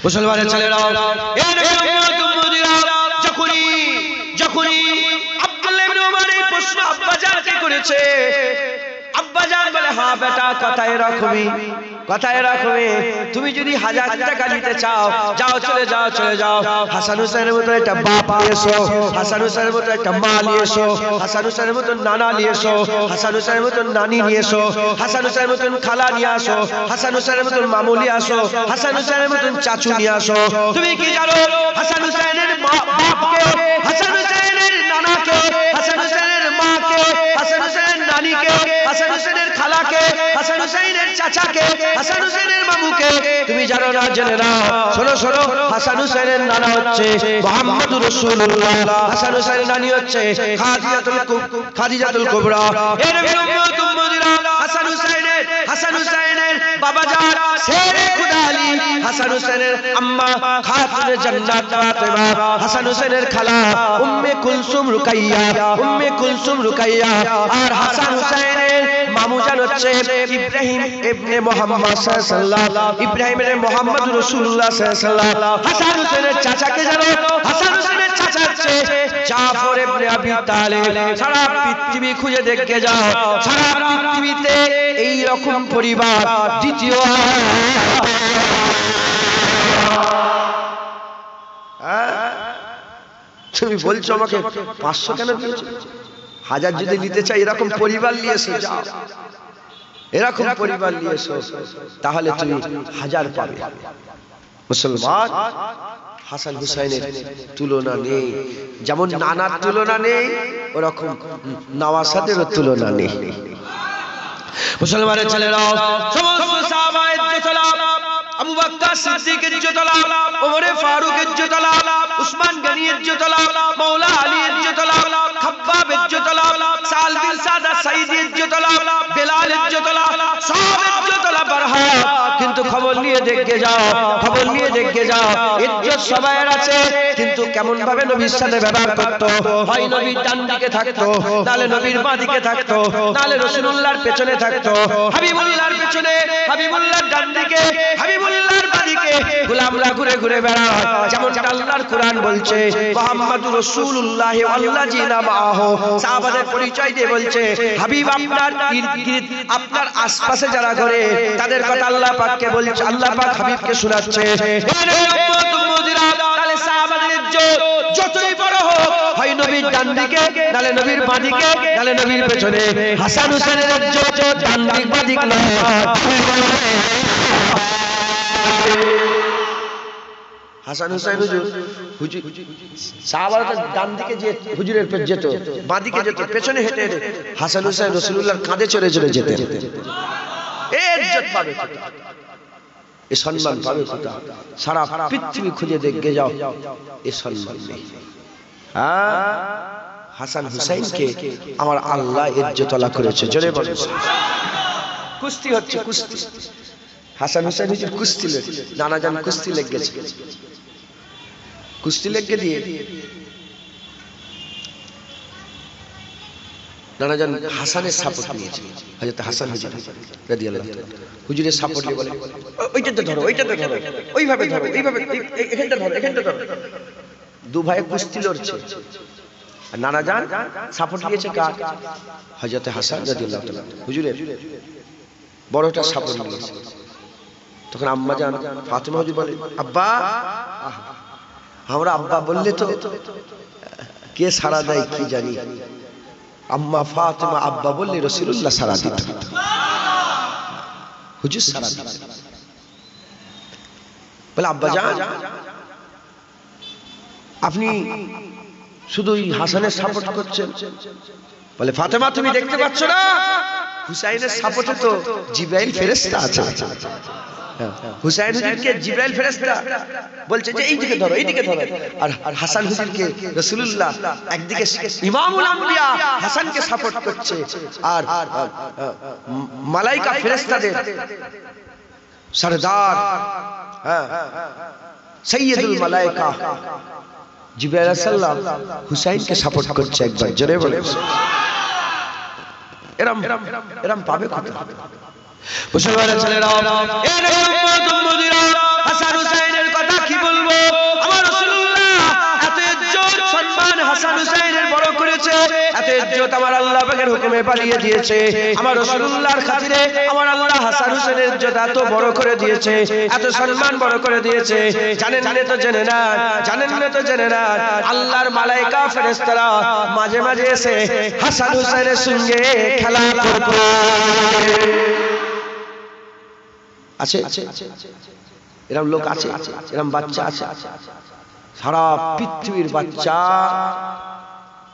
মুসলমানের ছেলেরা যখনই আব্দুল্লাহ ইবনে উমর এই প্রশ্ন আব্বাজানকে করেছে, আব্বাজান বলে হ্যাঁ বেটা কথায় রাখবে তুমি যদি 1000 টাকা দিতে চাও যাও চলে যাও হাসান হুসাইনের মতো একটা বাপ নিয়ে এসো, হাসান হুসাইনের মতো একটা মা নিয়ে এসো, হাসান হুসাইনের মতো নানা নিয়ে এসো, হাসান হুসাইনের মতো নানি নিয়ে এসো, হাসান হুসাইনের মতো খালা নিয়ে আসো, হাসান হুসাইনের মতো মামু নিয়ে আসো, হাসান হুসাইনের মতো চাচু নিয়ে আসো। তুমি কি জানো হাসান হুসাইনের বাপকে, হাসান হুসাইনের নানাকে, হাসান হুসাইনের মাকে, হাসান হুসাইনের নানিকে, হাসান হুসাইনের খালাকে, হাসান হুসাইনের চাচাকে, হাসান হুসাইনের মামুকে তুমি জানো না? জেনে নাও। শোনো হাসান হুসাইনের নানা হচ্ছে মুহাম্মদুর রাসূলুল্লাহ, হাসান হুসাইনের নানি হচ্ছে খাদিজাতুল কুবরা। এর উম্মত উম্মতিরা হাসান হুসাইনের বাবাজান শেরে খুদা আলী, হাসান হুসাইনের আম্মা খাতুনে জান্নাত ফাতেমা, হাসান হুসাইনের খালা উম্মে কুলসুম রুকাইয়া, আর হাসান হুসাইনের মামুজান হচ্ছে ইব্রাহিম ইবনে মুহাম্মদ সাল্লাল্লাহু, ইব্রাহিম ইবনে মুহাম্মদ রাসূলুল্লাহ সাল্লাল্লাহু। হাসান হুসাইনের চাচাকে জানো? হাসান হুসাইনের চাচা হচ্ছে জাফর ইবনে আবি তালিব। সারা পৃথিবী খুঁজে দেখে যাও, সারা পৃথিবীতে এই রকম পরিবার দ্বিতীয়। তুমি বলছো আমাকে 500 কেন দিয়েছো? 1000 যদি নিতে চাই এরকম পরিবার নিয়ে এসো, যাও এরকম পরিবার নিয়ে এসো, তাহলে তুমি 1000 পাবে। মুসলমান হাসান হুসাইনের তুলনা নেই, যেমন নানার তুলনা নেই ওরকম নওয়াসাদেরও তুলনা নেই। মুসলমানের ছেলেরা সমস্ত সাহাবায়ে ইজ্জতলা, আবু বকর সিদ্দিক ইজ্জতলা, ওমর ফারুক ইজ্জতলা, উসমান গনি ইজ্জতলা, মাওলা আলী ইজ্জতলা, খাব্বাব ইজ্জতলা, সাল বিন সাদা সাঈদ ইজ্জতলা, বেলাল ইজ্জতলা, সব ইজ্জতলা বারহা। কিন্তু খবর নিয়ে দেখে যাও ইজ্জত সবার আছে, কিন্তু কেমন ভাবে নবীর সাথে ব্যবহার করতো। হয় নবীর ডান দিকে থাকতো, নালে নবীর বাঁ দিকে থাকতো, নালে রাসূলুল্লাহর পেছনে থাকতো, হাবিবুল্লাহর পেছনে, হাবিবুল্লাহর ডান দিকে, হাবিবুল্লাহর বাঁ দিকে গোলামরা ঘুরে বেড়ায়। যেমন আল্লাহর কোরআন বলছে মুহাম্মাদুর রাসূলুল্লাহ ওয়াল্লাযিনা মাআহু, সাহাবাদের পরিচয় দিয়ে বলছে হাবিব আপনার ইরদ-গিরদ, আপনার আশপাশে যারা ঘরে তাদের কথা আল্লাহ পাককে বলছে, আল্লাহ পাক হাবিবকে শোনাচ্ছে। তাহলে সাহাবাদের ইজ্জত যতই বড় হোক, হয় নবীর ডান দিকে, নালে নবীর বাঁ দিকে, নালে নবীর পেছনে। হাসান হুসাইনের ইজ্জত ডান দিক বাঁ দিক নয়। হাসান হুসাইন হুজুর সাহাবারা ডান দিকে যে হুজুরের পেছনে যেত, বাঁ দিকে যেত, পেছনে হেঁটে হাসান হুসাইন রাসূলুল্লাহর কাঁধে চড়ে যেতেন। এর ইজ্জত পাবে কোথা? এ সম্মান পাবে কোথা? সারা পৃথিবী খুঁজে দেখে যাও, এ সম্মান নেই। হাসান হুসাইনকে আমার আল্লাহ ইজ্জতওয়ালা করেছে। জোরে বলেন। কুস্তি হচ্ছে, কুস্তি। হাসান হুসাইন হুজুর কুস্তি লেগে, নানা জান কুস্তি লেগে গেছে, কুস্তি লেগে দিয়ে নানা জান হাসানের সাপোর্ট নিয়েছে। হযরত হাসান হুজুর রাদিয়াল্লাহু তাআলা হুজুরের সাপোর্ট নিয়ে বলে ওইটাতে ধরো, ওইভাবে ধরো, এইভাবে, এখানটা ধরো। দু ভাই কুস্তি লড়ছে, আর নানা জান সাপোর্ট নিয়েছে কার? হযরত হাসান রাদিয়াল্লাহু তাআলা হুজুরের বড়টা সাপোর্ট নিয়েছে। তখন আম্মা জান ফাতেমা হুজুর বলে আব্বা, আমরা আব্বা বললে তো কে সাড়া দেয় কি জানি। আম্মা ফাতেমা আব্বা বললে রাসূলুল্লাহ সাড়া দিত, হুজুর সাড়া দিত। বলে আব্বা জান আপনি শুধু হাসানের সাপোর্ট করছেন? বলে ফাতেমা তুমি দেখতে পাচ্ছ না হুসাইনের সাপোর্টে তো জিবরাইল ফেরেশতা আছে। হুসাইন হুজুরকে জিবরাইল ফেরেশতা বলছে যে এইদিকে ধরো, আর হাসান হুজুরকে রাসূলুল্লাহ একদিকে ইমামুল আম্বিয়া হাসানকে সাপোর্ট করছে, আর মালায়েকা ফেরেশতাদের সরদার সাইয়্যিদুল মালায়েকা জিবরাইল আলাইহিস সালাম হুসাইনকে সাপোর্ট করছে। একবার জোরে বলে এরম পাবে কোথায়? মুসলমানের ছেলেরা, হাসান হুসাইনের কথা এত ইজ্জত আমার আল্লাহ পাকের হুকুমে পালিয়ে দিয়েছে। আমার রাসূলুল্লাহর খাতিরে আমার আল্লাহ হাসান হুসাইনের ইজ্জত এত বড় করে দিয়েছে, এত সম্মান বড় করে দিয়েছে। জানেন না তো জেনে না, জানেন না তো জেনে না, আল্লাহর মালায়েকা ফেরেশতারা মাঝে মাঝে এসে হাসান হুসাইনের সঙ্গে খেলা করবে। আছে এরকম লোক আছে, এরকম বাচ্চা আছে। সারা পৃথিবীর বাচ্চা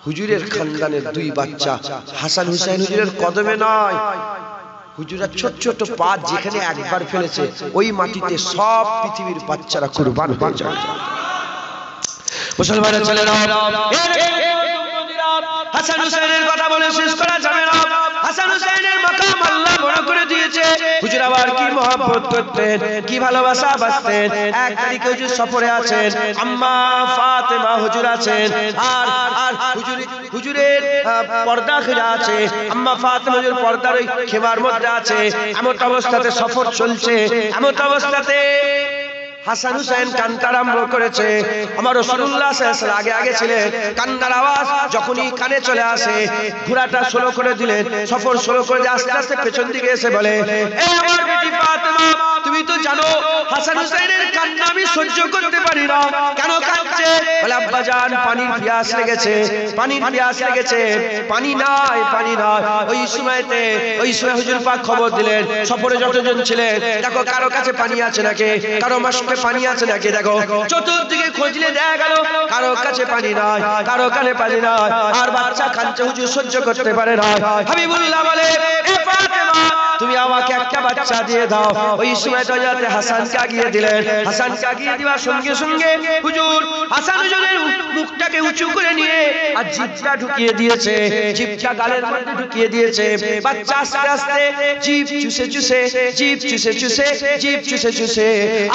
হুজুরের খানদানের দুই বাচ্চা হাসান হুসাইন হুজুরের কদমে নয়, হুজুরা ছোট ছোট পা যেখানে একবার ফেলেছে ওই মাটিতে সব পৃথিবীর বাচ্চারা কুরবান হয়ে যায়। মুসলমানের ছেলেরা, হাসান হুসাইনের কথা বলে শেষ করা যাবে না। হাসান হুসাইনের মাকাম আল্লাহ বড় করে দিয়েছে। হুজুর আবার কি মহব্বত করতেন, কি ভালোবাসা বাসতেন। একদিকে হুজুর সফরে আছেন, আম্মা ফাতেমা হুজুর আছেন, আর হুজুরের পর্দা খিরা আছে। আম্মা ফাতেমা হুজুর পর্দার ওই খেমার মধ্যে আছে। এমন অবস্থাতে সফর চলছে, এমন অবস্থাতে হাসান হুসাইন কান্নার আরম্ভ করেছে। আমার রাসূলুল্লাহ সাল্লাল্লাহু আলাইহি ওয়াসাল্লাম আগে ছিলেন, কান্নার আওয়াজ যখনই কানে চলে আসে ঘোড়াটা স্লো করে দিলেন, সফর স্লো করে দিয়ে আস্তে আস্তে পেছন দিকে এসে বলে, এ আমার বেটি ফাতেমা, তুমি তো জানো হাসান হুসাইনের কান্না আমি সহ্য করতে পারি না। কেন কাঁদছে? বলে আব্বা জান পানির পিয়াস লেগেছে, পানির পিয়াস লেগেছে, পানি নাই, পানি নাই। ওই সময় হুজুর পাক খবর দিলেন, সফরে যতজন ছিলেন, দেখো কারো কাছে পানি আছে নাকি, কারো মাসকে পানি আছে নাকি, দেখো চতুর্দিকে খুঁজলে দেখা গেল কারো কাছে পানি নাই, কারো কানে পানি নাই। আর বাচ্চা কাঁদছে, হুজুর সহ্য করতে পারে না। হাবিবুল্লাহ বলে, এ ফাতেমা, তুমি আমাকে একটা বাচ্চা দিয়ে দাও। ওই সময় হযরত হাসানকে আগিয়ে দিলেন। হাসানকে আগিয়ে দেওয়ার সঙ্গে সঙ্গে হুজুর হাসান হুজুরের মুখটাকে উঁচু করে নিয়ে আর জিভটা ঢুকিয়ে দিয়েছে, জিভটা গালের মধ্যে ঢুকিয়ে দিয়েছে। বাচ্চা আস্তে আস্তে জিভ চুষে চুষে, জিভ চুষে চুষে, জিভ চুষে চুষে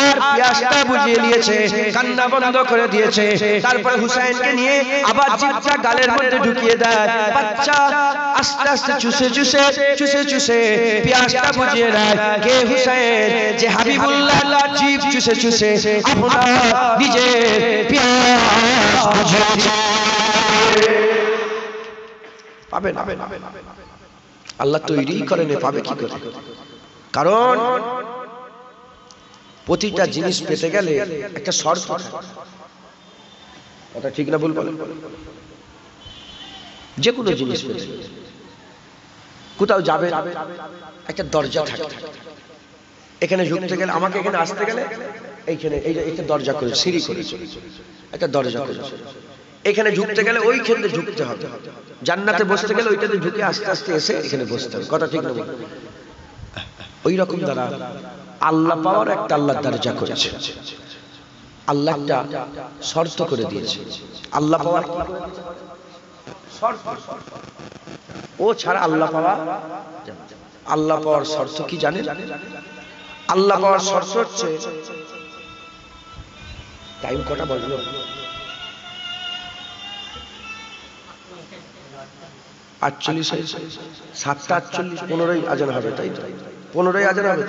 আর পিয়াসটা বুঝিয়ে নিয়েছে, কান্না বন্ধ করে দিয়েছে। তারপরে হুসাইনকে নিয়ে আবার জিভটা গালের মধ্যে ঢুকিয়ে দেয়। বাচ্চা আস্তে আস্তে চুষে চুষে, চুষে চুষে পিয়াসটা বুঝিয়ে নেয়। কে? হুসাইন। যে হাবিবুল্লাহ জিভ চুষে চুষে আপনার নিজের পিয়াস বুঝিয়েছে। পাবে না, আল্লাহ তৈরি করেন, পাবে কি করে? কারণ প্রতিটা জিনিস পেতে গেলে একটা শর্ত থাকে। কথা ঠিক না ভুল বলেন? যে কোনো জিনিস পেতে কোথাও যাবে একটা দরজা থাকে। এখানে ঢুকতে গেলে, আমাকে এখানে আসতে গেলে এইখানে এইটা দরজা করে, সিঁড়ি করে একটা দরজা করে। এখানে ঢুকতে গেলে ওইখানে ঢুকতে হবে। জান্নাতে বসতে গেলে ওইটাতে ঢুকে আস্তে আস্তে এসে এখানে বসতে হবে। কথা ঠিক না বল? ওই রকম দ্বারা আল্লাহ পাওয়ার একটা আল্লাহ দরজা করেছে, আল্লাহ একটা শর্ত করে দিয়েছে। আল্লাহ পাওয়ার শর্ত, ও ছাড়া আল্লাহ পাওয়া, আল্লাহ পাওয়ার শর্ত কি জানেন? আল্লাহ পাওয়ার শর্ত হচ্ছে, টাইম কটা বলবো? 48, 7টা 48, 15ই আজান হবে, তাই তো? 15ই আজান হবে।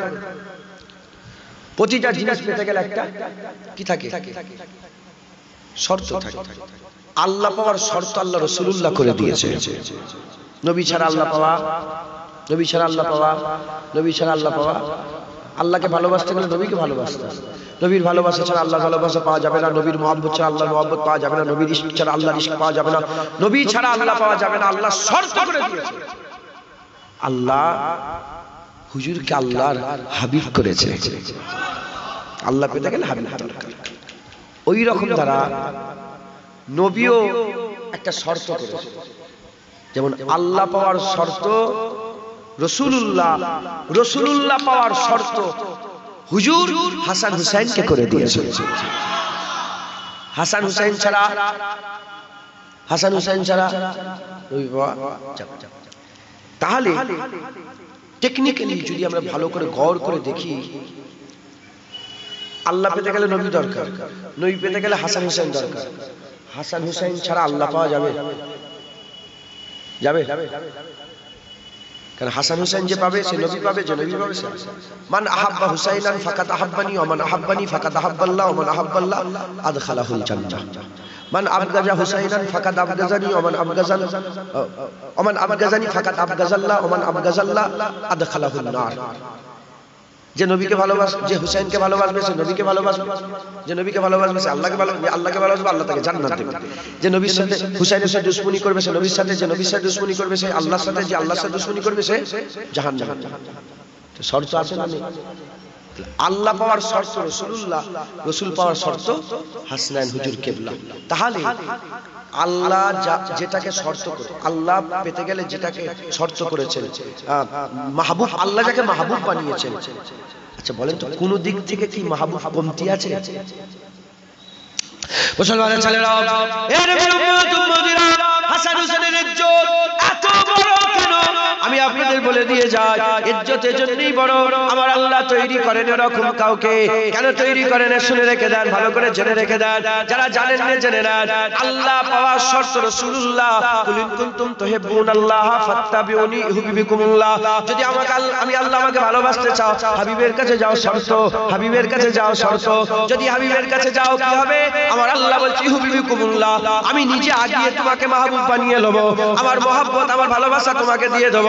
প্রতিটা জিনিস পেতে গেলে একটা কি থাকে? শর্ত থাকে। আল্লাহ পাওয়ার শর্ত আল্লাহ রাসূলুল্লাহ করে দিয়েছে। নবী ছাড়া আল্লাহ পাওয়া, নবী ছাড়া আল্লাহ পাওয়া, নবী ছাড়া আল্লাহ পাওয়া। আল্লাহকে ভালোবাসতে গেলে নবীকে ভালোবাসতে হবে। নবীর ভালোবাসা ছাড়া আল্লাহ ভালোবাসা পাওয়া যাবে না। নবীর মহব্বত ছাড়া আল্লাহর মহব্বত পাওয়া যাবে না। নবীর ইশক ছাড়া আল্লাহর ইশক পাওয়া যাবে না। নবী ছাড়া আল্লাহ পাওয়া যাবে না। আল্লাহ শর্ত করে দিয়েছে। আল্লাহ হুজুরকে আল্লাহর হাবিব করেছে। আল্লাহ পেতে গেলে হাবিব দরকার। ওই রকম দ্বারা নবীও একটা শর্ত করেছে। যেমন আল্লাহ পাওয়ার শর্ত রাসূলুল্লাহ পাওয়ার শর্ত হুজুর হাসান হুসাইনকে করে দিয়েছে। হাসান হুসাইন ছাড়া নবী পাওয়া যাবে না। তাহলে টেকনিক্যালি যদি আমরা ভালো করে গৌর করে দেখি, আল্লাহ পেতে গেলে নবী দরকার, নবী পেতে গেলে হাসান হুসাইন দরকার। হাসান হুসাইন ছাড়া আল্লাহ পাওয়া যাবে? কারণ হাসান হুসাইন যে পাবে সে নবী পাবে, যে নবী পাবে সে। মান আহাব্বা হুসাইনান ফাকাদ আহাব্বানি ওয়া মান আহাব্বানি ফাকাদ আহাব্বাল্লাহ ওয়া মান আহাব্বাল্লাহ আদখালাহুল জান্নাহ। মান আবগাজা হুসাইনান ফাকাদ আবগাজানি ওমান আবগাজানি ফাকাদ আবগাজাল্লাহ ওমান আবগাজাল্লাহ আদখালাহুন নার। যে নবীকে ভালোবাসবে, যে হুসাইনকে ভালোবাসবে সে নবীকে ভালোবাসবে, যে নবীকে ভালোবাসবে সে আল্লাহকে ভালোবাসবে, আল্লাহকে ভালোবাসবে আল্লাহ তাকে জান্নাত দেবে। যে নবীর সাথে হুসাইনের সাথে দুশমনি করবে সে নবীর সাথে, যে নবীর সাথে দুশমনি করবে সে আল্লাহর সাথে, যে আল্লাহর সাথে দুশমনি করবে সে জাহান্নামে। তো শর্ত আছে না নেই? আল্লাহ পাওয়ার শর্ত রাসূলুল্লাহ, রাসূল পাওয়ার শর্ত হাসনাইন হুজুর কিবলা। তাহলে আল্লাহ যেটাকে শর্ত করে, আল্লাহ পেতে গেলে যেটাকে শর্ত করেছেন, মাহবুব, আল্লাহ যাকে মাহবুব বানিয়েছেন, আচ্ছা বলেন তো কোন দিক থেকে কি মাহবুব কমতি আছে? মুসলমানের ছেলেরা, এর নবীর উম্মত উম্মতিরা, হাসান হুসেনের ইজ্জত এত বড় কেন আমি আপনাদের বলে দিয়ে যাই। ইজ্জত এজন্যই বড়, আমার আল্লাহ তৈরি করেন এরকম কাউকে। কেন তৈরি করেন শুনে রেখে দেন, ভালো করে জেনে রেখে দেন, যারা জানেন না জেনে নেন। আল্লাহ পাওয়ার শর্ত রাসূলুল্লাহ, কুল ইন কুনতুম তুহিব্বুনাল্লাহ ফাত্তাবিউনি ইউহিব্বুকুমুল্লাহ। যদি আমি আল্লাহ আমাকে ভালোবাসতে চাও, হাবিবের কাছে যাও শর্ত, হাবিবের কাছে যাও শর্ত। যদি হাবিবের কাছে যাও কি হবে? আমার আল্লাহ বলছে ইউহিব্বুকুমুল্লাহ, আমি নিজে আগিয়ে তোমাকে মাহবুব বানিয়ে নেব, আমার মহব্বত আমার ভালোবাসা তোমাকে দিয়ে দেব।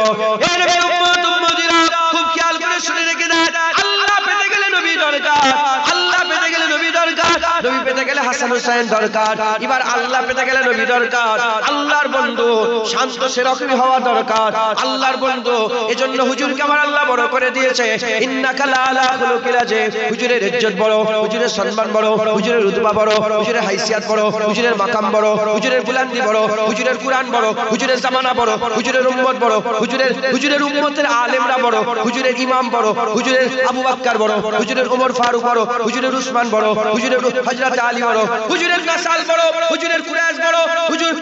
এ নবীর উম্মত উম্মতিরা খুব খেয়াল করে শুনে রেখে দেন, আল্লাহ পেতে গেলে নবী দরকার, আল্লাহ পেতে গেলে নবী দরকার, নবী পেতে গেলে হাসান হুসাইন দরকার। এবার আল্লাহ পেতে গেলে নবী দরকার, আল্লাহর বন্ধু শান্ত সেরকমই হওয়া দরকার, আল্লাহর বন্ধু। এজন্য হুজুরকে আমার আল্লাহ বড় করে দিয়েছে, ইন্নাকা লাআলা খুলুকিল আযীম। হুজুরের ইজ্জত বড়, হুজুরের সম্মান বড়, হুজুরের রুতবা বড়, হুজুরের হাইসিয়াত বড়, হুজুরের মাকাম বড়, হুজুরের বুলন্দি বড়, হুজুরের কুরআন বড়, হুজুরের জামানা বড়, হুজুরের উম্মত বড়, হুজুরের উম্মতের আলেমরা বড়, হুজুরের ইমাম বড়, হুজুরের আবু বকর বড়, হুজুরের ওমর ফারুক বড়, হুজুরের উসমান বড়, হুজুরের হযরত আলী বড়, হুজুরের নাসাল বড়, হুজুরের কুরাইশ বড়,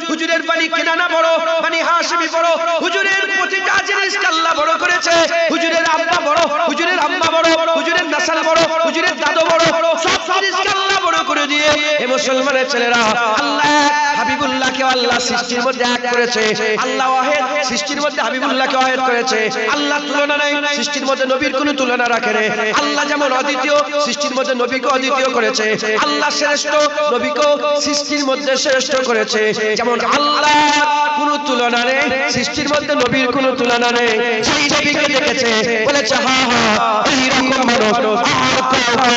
হুজুরের বনি কিনানা বড়, বনি হাশিমি বড়, হুজুরের প্রতিটা জিনিসকে আল্লাহ বড় করেছে। হুজুরের আব্বা বড়, হুজুরের আম্মা বড়, হুজুরের নাসাল বড়, হুজুরের দাদু বড়, সব জিনিসকে আল্লাহ বড় করে দিয়ে এ মুসলমানের ছেলেরা, আল্লাহ হাবিবুল্লাহকে আল্লাহ সৃষ্টির মধ্যে এক করেছে। আল্লাহ ওয়াহিদ, সৃষ্টির মধ্যে হাবিবুল্লাহকে ওয়াহিদ করেছে। আল্লাহ তুলনা নাই, সৃষ্টির মধ্যে নবীর কোনো তুলনা রাখে না। আল্লাহ যেমন অদ্বিতীয়, সৃষ্টির মধ্যে নবীকে অদ্বিতীয় করেছে। আল্লাহ শ্রেষ্ঠ, নবীকেও সৃষ্টির মধ্যে শ্রেষ্ঠ করেছে। যেমন আল্লাহ কোনো তুলনা নেই, সৃষ্টির মধ্যে নবীর কোনো তুলনা নেই। সেই নবীকে দেখেছে বলেছে হা হা এইরকম মানুষ আর কাউকে।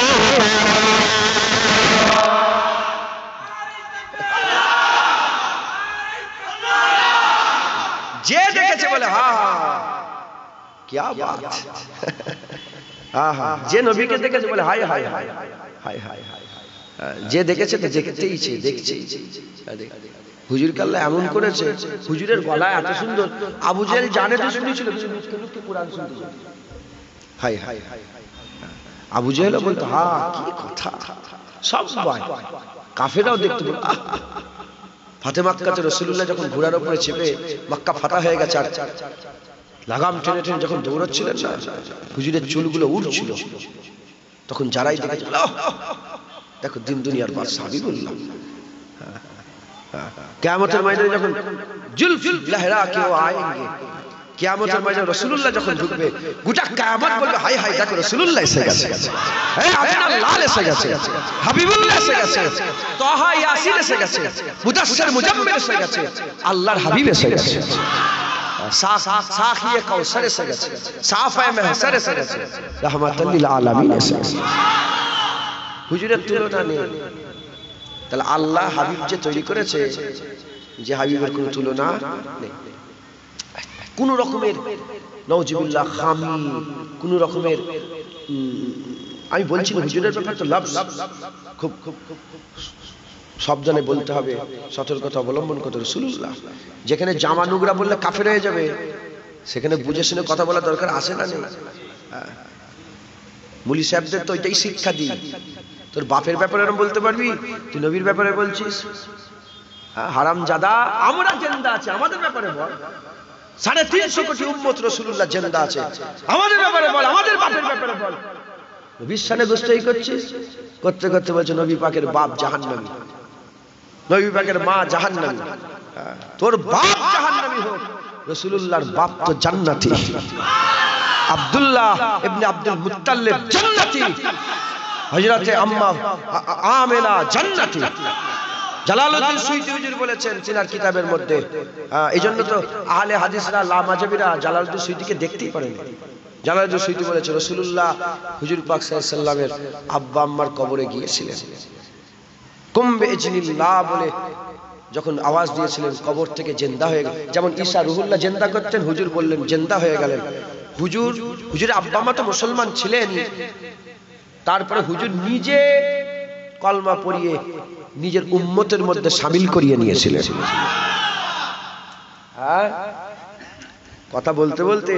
যে দেখেছে বলে হা হা क्या बात, যে নবীকে দেখেছে বলে হায় হায় হায় হায় হায় হায়। যে দেখেছে তো দেখতেইছে, দেখছেই। হুজুরকে আল্লাহ এমন করেছে, হুজুরের গলা এত সুন্দর, আবু জেহেল জানে তো শুনেছিল কোরআন শুনতে। হায় হায় হায়, আবু জেহেল বলতো হা কি কথা, সব কাফেরাও দেখতে বল। ফাতে মক্কাতে রাসূলুল্লাহ যখন ঘোড়ার উপরে চেপে মক্কা ফাতা হয়ে গেছে, আর লাগাম টেনে টেনে যখন দৌড়াচ্ছিলেন না, হুজুরের চুলগুলো উড়ছিল, তখন যারাই দেখে দেখো দিন দুনিয়ার বাদশা হাবিবুল্লাহ। কিয়ামতের ময়দানে যখন জুলফিল লহরা কে ও আয়েঙ্গে, কিয়ামতের ময়দানে রাসূলুল্লাহ যখন ঢুকবে, গোটা কিয়ামত বলবে হায় হায় দেখো রাসূলুল্লাহ এসে গেছে, হ্যাঁ আমিনার লাল এসে গেছে, হাবিবুল্লাহ এসে গেছে, তাহা ইয়াসিন এসে গেছে, মুদাসসির মুজাম্মিল এসে গেছে, আল্লাহর হাবিব এসে গেছে, সাখিয়ে কাউসার এসে গেছে, সাফায়ে মাহসার এসে গেছে, রাহমাতাল লিল আলামিন এসে গেছে। হুজুরের তুলনা নেই। তাহলে আল্লাহ হাবিব যে তৈরি করেছে, যে হাবিবের কোনো তুলনা নেই। কোন রকমের নাউজুবিল্লাহ খামি, কোন রকমের আমি বলছি না, হুজুরের ব্যাপার তো লফজ খুব খুব সাবধানে বলতে হবে, সতর্কতা অবলম্বন করতে। রাসূলুল্লাহ যেখানে জামা নোংরা বললে কাফের হয়ে যাবে, সেখানে বুঝে শুনে কথা বলা দরকার আছে না নেই? মুলি সাহেবদের তো এটাই শিক্ষা দিই, তোর বাপের ব্যাপারে বলতে পারবি, তুই নবীর ব্যাপারে বলছিস হারামজাদা। আমরা জিন্দা আছে, আমাদের ব্যাপারে বল। 350 কোটি উম্মত রাসূলুল্লাহ জিন্দা আছে, আমাদের ব্যাপারে বল, আমাদের বাপের ব্যাপারে বল। নবীর শানে গোস্তাই করছিস, করতে করতে বলছে নবী পাকের বাপ জাহান্নামী, নবী পাকের মা জাহান্নামী, তোর বাপ জাহান্নামী হোক, রাসূলুল্লাহর বাপ তো জান্নাতি। আব্দুল্লাহ ইবনে আব্দুল মুত্তালিব জান্নাতি, হযরতে আম্মা আমেনা জান্নাতি, জালালউদ্দিন সুয়ুতী হুজুর বলেছেন তিনার কিতাবের মধ্যে, এইজন্য তো আহলে হাদিসরা লা মাযহাবিরা জালালউদ্দিন সুয়ুতীকে দেখতেই পারেন। জালালউদ্দিন সুয়ুতী বলেছে রাসূলুল্লাহ হুজুর পাক সাল্লাল্লাহু আলাইহি সাল্লামের আব্বা আম্মার কবরে গিয়েছিলেন, কুম বিইজনিল্লাহ বলে যখন আওয়াজ দিয়েছিলেন কবর থেকে জিন্দা হয়ে গেল। যেমন ঈসা রুহুল্লাহ জিন্দা করতেন, হুজুর বললেন জিন্দা হয়ে গেলেন। হুজুরের আব্বা আম্মা তো মুসলমান ছিলেন, তারপরে হুজুর নিজে কলমা পড়িয়ে নিজের উম্মতের মধ্যে শামিল করিয়ে নিয়েছিলেন। হ্যাঁ, কথা বলতে বলতে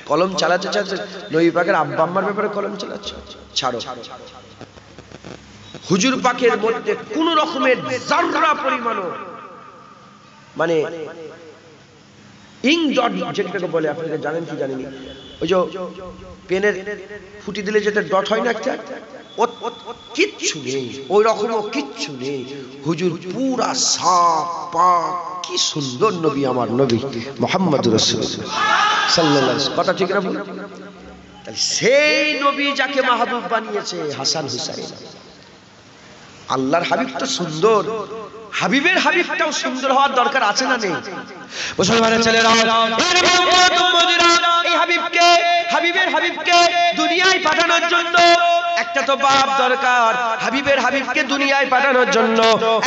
কলম চালাতে চালাতে নবী পাকের আব্বা আম্মার ব্যাপারে কলম চালাচ্ছে, ছাড়ো। হুজুর পাকের মধ্যে কোন রকমের যাররা পরিমাণও মানে ইঙ্ক ডট যেটাকে বলে, আপনারা জানেন কি জানেন, ওই যে পেনের ফুটি দিলে যেটা ডট হয় না একটা, কিচ্ছু নেই, ওই রকমও কিচ্ছু নেই। হুজুর পুরা সাফ পাক, কি সুন্দর নবী আমার নবী মুহাম্মদুর রাসূলুল্লাহ সাল্লাল্লাহু আলাইহি ওয়াসাল্লাম। কথা ঠিক না? তাহলে সেই নবী যাকে মাহবুব বানিয়েছে হাসান হুসাইন, আল্লাহর হাবিব তো সুন্দর, হাবিবের হাবিবটাও সুন্দর হওয়ার দরকার আছে না নেই? মুসলমানের ছেলেরা, এই হাবিবের হাবিবকে দুনিয়ায় পাঠানোর জন্য একটা তো বাপ দরকার। হাবিবের হাবিবকে দুনিয়ায় পাঠানোর জন্য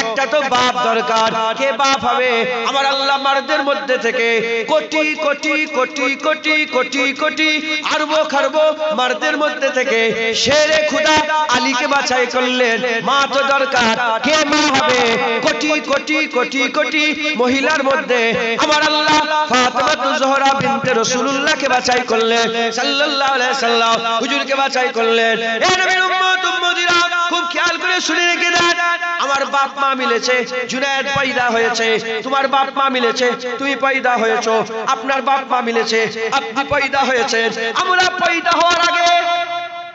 একটা তো বাপ দরকার। কে বাপ হবে? আমার আল্লাহ মারদের মধ্যে থেকে কোটি কোটি কোটি কোটি কোটি কোটি আরবো খারবো মারদের মধ্যে থেকে শেরে খুদা আলীকে বাছাই করলেন। মা তো দরকার, কে মা হবে? কোটি কোটি কোটি কোটি মহিলার মধ্যে আমার আল্লাহ ফাতেমা জোহরা বিনতে রাসূলুল্লাহকে বাছাই করলেন সাল্লাল্লাহু আলাইহি সাল্লাম, হুজুরকে বাছাই করলেন। এ নবীর উম্মত উম্মতিরা খুব খেয়াল করে শুনে রেখে দেন, আমার বাপ মা মিলেছে, জুনায়েদ পয়দা হয়েছে, তোমার বাপ মা মিলেছে, তুমি পয়দা হয়েছো, আপনার বাপ মা মিলেছে, আপনি পয়দা হয়েছেন। আমরা পয়দা হওয়ার আগে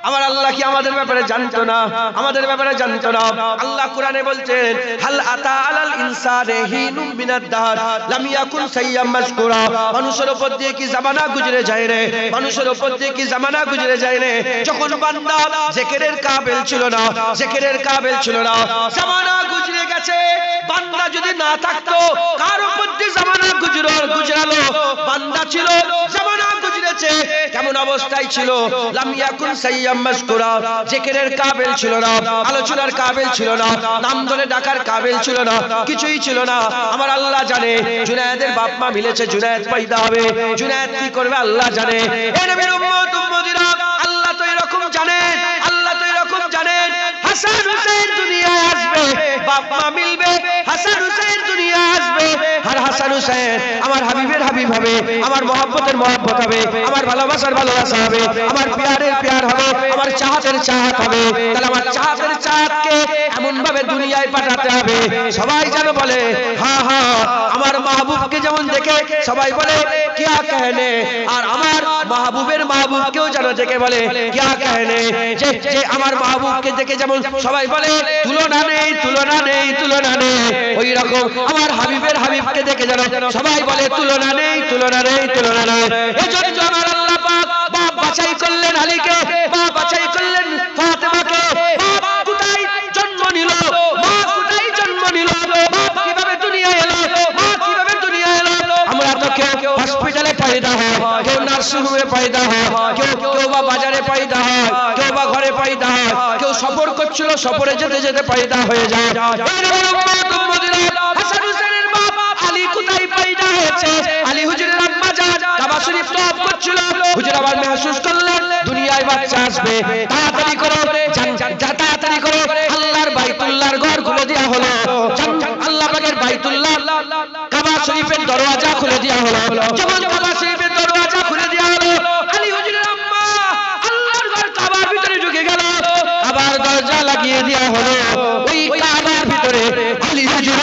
আমার আল্লাহ কি আমাদের ব্যাপারে জানতো না? আমাদের ব্যাপারে জানতো না? আল্লাহ কোরআনে বলছেন, হাল আতা আলাল ইনসানি হিনুম মিনাদ দাহর লাম ইয়াকুন সাইয়্যাম মাশকুরা। মানুষের উপর দিয়ে কি জামানা গুজরে যায় রে? মানুষের উপর দিয়ে কি জামানা গুজরে যায় রে? যখন বান্দা জিকিরের কাবিল ছিল না, জিকিরের কাবিল ছিল না, জামানা গুজরে গেছে। বান্দা যদি না থাকতো, কার উপর দিয়ে জামানা গুজরালো? বান্দা ছিল, জামানা গুজরেছে, কেমন অবস্থায় ছিল? লাম ইয়াকুন সাইয়্যাম মাশকুরা, জিকিরের কাবিল ছিল না, আলোচনার কাবিল ছিল না, নাম ধরে ডাকার কাবিল ছিল না, কিছুই ছিল না। আমার আল্লাহ জানে জুনায়েদের বাপ মা মিলেছে, জুনায়েদ পয়দা হবে, জুনায়েদ কি করবে আল্লাহ জানে। এ নবীর উম্মত উম্মতিরা, আল্লাহ তো এরকম জানেন, আল্লাহ তো এরকম জানেন। হাসান হুসাইন দুনিয়ায় আসবে, বাপ মা মিলবে, হাসান হুসাইন দুনিয়ায় আসবে, আর হাসান হুসাইন আমার হাবিবের হাবিব হবে, আমার মহব্বতের মহব্বত হবে, আমার ভালোবাসার ভালোবাসা হবে, আমার প্যারের প্যার হবে, আমার চাহাতের চাহাত হবে। তাহলে আমার চাহাতের চাহাতকে এমন ভাবে দুনিয়ায় পাঠাতে হবে সবাই যেন বলে হা হা, আমার মাহবুবকে যেমন দেখে সবাই বলে কিয়া कहने, আর আমার মাহবুবের মাহবুবকেও যেন দেখে বলে কিয়া कहने। যে আমার মাহবুবকে দেখে যেমন সবাই বলে তুলনা নেই তুলনা নেই তুলনা নেই, ওই রকম আমার হাবিবের হাবিবকে দেখে যেন সবাই বলে তুলনা নেই তুলনা নেই তুলনা নেই। এজন্য আমার আল্লাহ পাক বাপ বাছাই করলেন আলীকে, বাপ বাছাই করলেন ফাতেমাকে। বাপ কোথায় জন্ম নিল? মা কোথায় জন্ম নিল? বাপ কিভাবে দুনিয়ায় এলো? মা কিভাবে দুনিয়ায় এলো? আমরা তো কেউ হসপিটালে পয়দা হয়, কেউ নার্সিং হোমে পয়দা হয়, কেউ বা বাজারে পয়দা হয়, কেউ বা ঘরে পয়দা হয়, কেউ সফর করছিল, সফরে যেতে যেতে পয়দা হয়ে যায়। হাসান হুসেনের বাপ আলী কোথায় পয়দা হয়েছে? আলী হুজুরের আম্মা জান কাবা শরীফ তওয়াফ করছিল, হুজুর আবার মেহসুস করলেন দুনিয়ায় বাচ্চা আসবে, তাড়াতাড়ি করো, তাড়াতাড়ি করো, আল্লাহর বাইতুল্লাহর ঘর খুলে দেওয়া হলো, আল্লাহ পাকের বাইতুল্লাহ কাবা শরীফের দরওয়াজা খুলে দেওয়া হলো। যখন কাবা শরীফের দরওয়াজা খুলে দেওয়া হলো, আলী হুজুরের আম্মা আল্লাহর ঘর কাবার ভিতরে ঢুকে গেল, কাবার দরজা লাগিয়ে দেওয়া হলো। ওই কাবার ভিতরে আলী হুজুর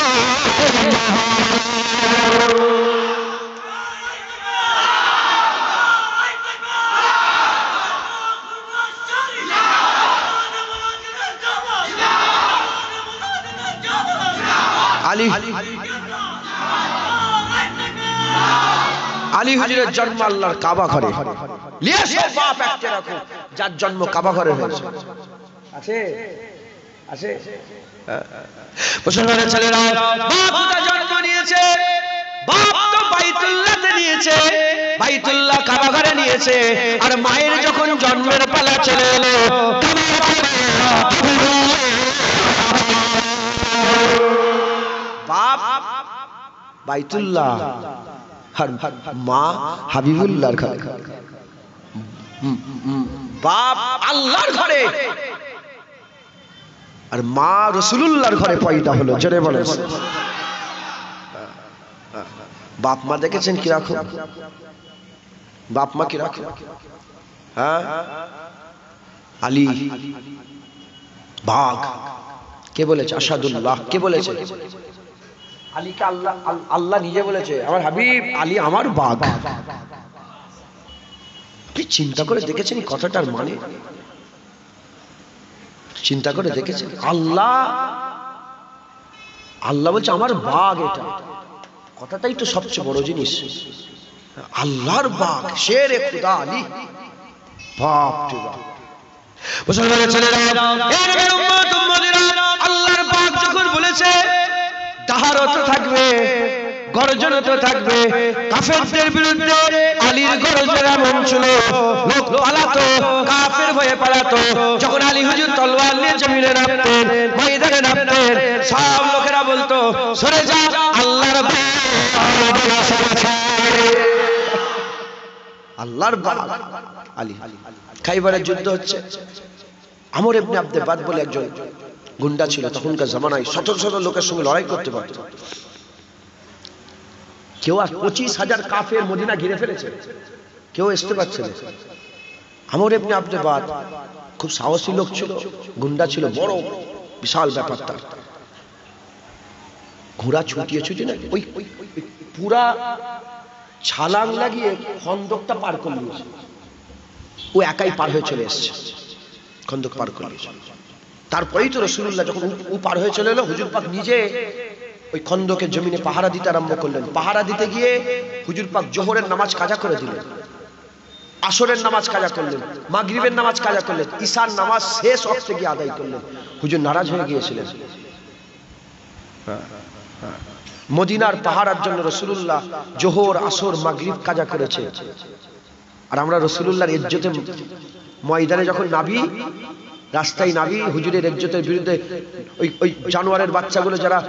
আলী হুজুরের জন্ম আল্লাহর কাবা ঘরে। বাপ একটা রাখো যার জন্ম কাবা ঘরে হয়েছে, আছে আছে? মুসলমানের ছেলেরা বাপ জন্ম নিয়েছে, বাপ তো বাইতুল্লাহতে নিয়েছে, বাইতুল্লাহ কাবা ঘরে নিয়েছে, আর মায়ের যখন জন্মের পালা চলে এলো বাপ বাইতুল্লাহ আর মা হাবিবুল্লাহর ঘরে, বাপ আল্লাহর ঘরে আর মা রাসূলুল্লাহর ঘরে পয়দা হলো। জোরে বলেন বাপ মা দেখেছেন কি রাখো, বাপ মা কি রাখো? হ্যাঁ, আলী বাঘ, কে বলেছে? আসাদুল্লাহ। কে বলেছে? আলীকে আল্লাহ, আল্লাহ নিজে বলেছে আমার হাবিব আলী আমার বাঘ। আপনি চিন্তা করে দেখেছেন এই কথাটার মানে? চিন্তা করে দেখেছেন? আল্লাহ, আল্লাহ বলছে আমার বাঘ। এটা কথাটাই তো সবচেয়ে বড় জিনিস। আল্লাহর বাঘ, শেরে খুদা আলী। বাপ রে বাপ। মুসলমানের ছেলেরা, এর উম্মত উম্মতিরা, আল্লাহর বাঘ যখন বলেছে তাহারত থাকবে, গর্জন তো থাকবে। কাফেরদের বিরুদ্ধে আলীর গর্জন এমন ছিল, লোক পালাতো, কাফের ভয়ে পালাতো। যখন আলী হুজুর তলোয়ার নিয়ে জমিনে নামতেন, ময়দানে নামতেন, সব লোকেরা বলতো সরে যা, আল্লাহর বাঘ, আল্লাহর বাঘ আলী। খাইবারের যুদ্ধ হচ্ছে, আমর ইবনে আব্দে বাদ বলে একজন গুন্ডা ছিল তখনকার জামানায়, শত শত লোকের সঙ্গে লড়াই করতে পারত। কেউ 25,000 কাফের মদিনা ঘিরে ফেলেছে, কেউ আসতে পারছে না। আমর ইবনে আব্দে বাদ খুব সাহসী লোক ছিল, গুন্ডা ছিল, বড় বিশাল ব্যাপার তার। ঘোড়া ছুটিয়ে ছুটিয়ে না ওই পুরা ছালাং লাগিয়ে খন্দকটা পার করে নিয়েছে। ও একাই পার হয়ে চলে এসছে, খন্দক পার করে নিয়েছে। তারপরেই তো রাসূলুল্লাহ যখন ও পার হয়ে চলে এলো, হুজুর পাক নিজে ওই খন্দকের জমিনে পাহারা দিতে আরম্ভ করলেন। পাহারা দিতে গিয়ে হুজুর পাক জোহরের নামাজ কাজা করে দিলেন, আসরের নামাজ কাজা করলেন, মাগরিবের নামাজ কাজা করলেন, ঈশার নামাজ শেষ ওয়াক্তে গিয়ে আদায় করলেন। হুজুর নারাজ হয়ে গিয়েছিলেন। মদিনার পাহারার জন্য রাসূলুল্লাহ জোহর, আসর, মাগরিব কাজা করেছে। আর আমরা রাসূলুল্লাহর ইজ্জতে ময়দানে যখন নাবি, রাস্তায় নাবি, হুজুরের ইজ্জতের বিরুদ্ধে ওই জানোয়ারের বাচ্চাগুলো যারা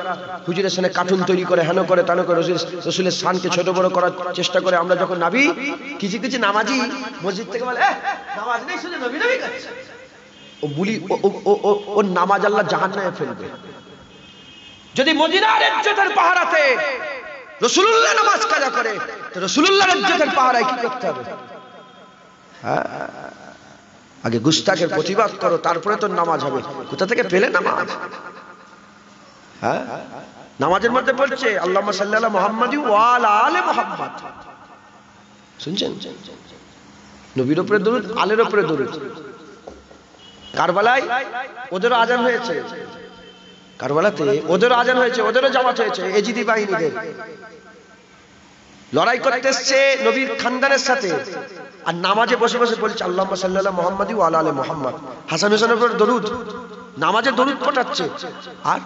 হুজুরের সামনে কার্টুন তৈরি করে, হেন করে তেন করে, রাসূলের শানকে ছোট বড় করার চেষ্টা করে, আমরা যখন নাবি, কিছু কিছু নামাজি মসজিদ থেকে বলে নামাজ নেই, শুধু নবী নবী করছে। ও বলি ও নামাজ আল্লাহ জাহান্নামে ফেলবে। যদি মদিনার ইজ্জতের পাহারাতে রাসূলুল্লাহ নামাজ কাজা করে, তো রাসূলুল্লাহর ইজ্জতের পাহারায় কি করতে হবে? হ্যাঁ, আগে গুস্তাখের প্রতিবাদ করো, তারপরে তো নামাজ হবে। কোথা থেকে পেলে নামাজ? হ্যাঁ, নামাজের মধ্যে বলছে আল্লাহুম্মা সাল্লি আলা মুহাম্মাদি ওয়া আলা আলি মুহাম্মাদ। শুনছেন? নবীর উপরে দরুদ, আলের উপরে দরুদ। কারবালায় ওদেরও আজান হয়েছে, কারবালাতে ওদেরও আজান হয়েছে, ওদেরও জামাত হয়েছে। এজিদি বাহিনীদের লড়াই করতে এসছে নবীর খানদানের সাথে, আর নামাজে বসে বসে বলছে আল্লাহুম্মা সাল্লি আলা মুহাম্মাদি ওয়া আলা আলি মুহাম্মাদ। হাসান হোসেনের উপর দরুদ, নামাজে দরুদ পড়াচ্ছে আর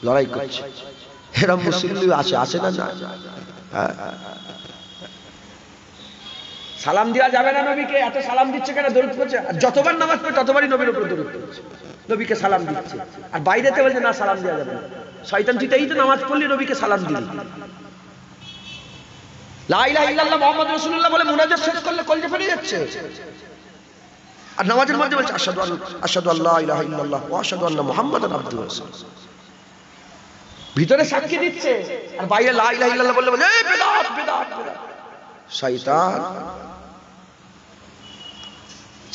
লড়াই করছে। এরা মুসলিম আসে না? সালাম দেওয়া যাবে না নবীকে? এত সালাম দিচ্ছে কেন? দরুদ পড়ছে। আর যতবার নামাজ পড়ে ততবারই নবীর উপর দরুদ পড়ছে, নবীকে সালাম দিচ্ছে। আর বাইরেতে বলছে না, সালাম দেওয়া যাবে না। শয়তান তুই তো নামাজ পড়লি, নবীকে সালাম দিলি। লা ইলাহা ইল্লাল্লাহ মুহাম্মাদুর রাসূলুল্লাহ বলে মুনাজাত শেষ করলে কলজে ফেটে যাচ্ছে। আর নামাজের মধ্যে বলছে আশহাদু আল্লা ইলাহা ইল্লাল্লাহ ওয়া আশহাদু আন্না মুহাম্মাদান আবদুহু ওয়া রাসূলুহু। ভিতরে সাক্ষী দিচ্ছে আর বাইরে লা ইলাহা ইল্লাল্লাহ বললে বলে এই বিদআত বিদআত বিদআত। শয়তান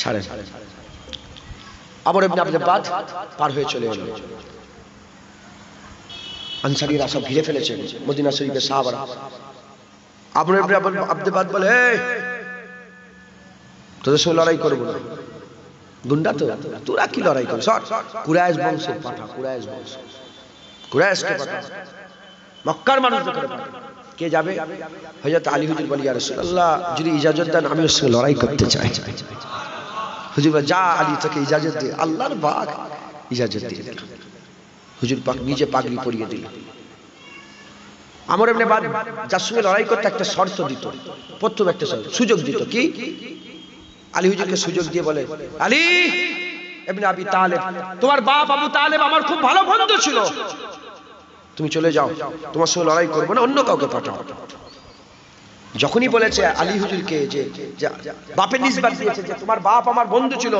ছাড়ে। আমর ইবনে আব্দে বাদ পার হয়ে চলে এলো। আনসারীরা সব ঘিরে ফেলেছে মদিনা শরীফের সাহাবারা। আমর ইবনে আব্দে বাদ বলে তোদের সঙ্গে লড়াই করবো না, গুন্ডা তো, তোরা কি লড়াই করবি? কুরাইশ বংশের পাঠা, কুরাইশ বংশ, কুরাইশকে পাঠা, মক্কার মানুষদের করে পাঠা। কে যাবে? হযরত আলী হুজুর বলি ইয়া রাসূলুল্লাহ যদি ইজাজত দেন আমি ওর সঙ্গে লড়াই করতে চাই। হুজুর বলে যা আলী তোকে ইজাজত দে। আল্লাহর বাগ ইজাজত দিয়ে দিল। হুজুর পাক নিজে পাগড়ি পরিয়ে দিল। আমর ইবনে বাদ যার সঙ্গে লড়াই করতে একটা শর্ত দিত, প্রথম একটা সুযোগ দিত। কি? আলী হুজুরকে সুযোগ দিয়ে বলে, আলী ইবনে আবি তালেব, তোমার বাপ আবু তালেব আমার খুব ভালো বন্ধু ছিল, তুমি চলে যাও, তোমার সঙ্গে লড়াই করবো না, অন্য কাউকে পাঠাও। যখনই বলেছে আলী হুজুরকে যে বাপের নিসবত দিয়েছে যে তোমার বাপ আমার বন্ধু ছিল,